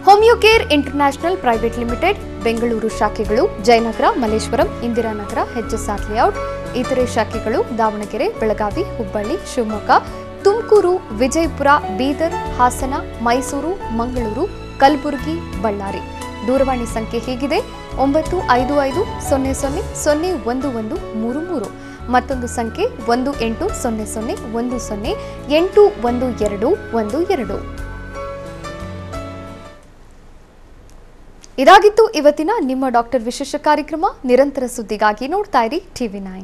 Homeocare international private limited, Bengaluru ಶಾಖೆಗಳು ಜಯನಗರ, ಮಲ್ಲೇಶ್ವರಂ, ಇಂದಿರಾನಗರ, HSR ಲೇಔಟ್. ಇತರೆ ಶಾಖೆಗಳು ದಾವಣಗೆರೆ, ಬೆಳಗಾವಿ, ಹುಬ್ಬಳ್ಳಿ, ಶಿವಮೊಗ್ಗ, ತುಮಕೂರು, ವಿಜಯಪುರ, ಬೀದರ್, ಹಾಸನ, ಮೈಸೂರು, ಮಂಗಳೂರು, ಕಲಬುರಗಿ, ಬಳ್ಳಾರಿ. ದೂರವಾಣಿ ಸಂಖ್ಯೆ ಹೀಗಿದೆ 9550000133. ಮತ್ತೊಂದು ಸಂಖ್ಯೆ 180010081212. ಇದಾಗಿತ್ತು ಇವತ್ತಿನ ನಿಮ್ಮ ಡಾಕ್ಟರ್ ವಿಶೇಷ ಕಾರ್ಯಕ್ರಮ. ನಿರಂತರ ಸುದ್ದಿಗಾಗಿ ನೋಡ್ತಾ ಇರಿ TV9.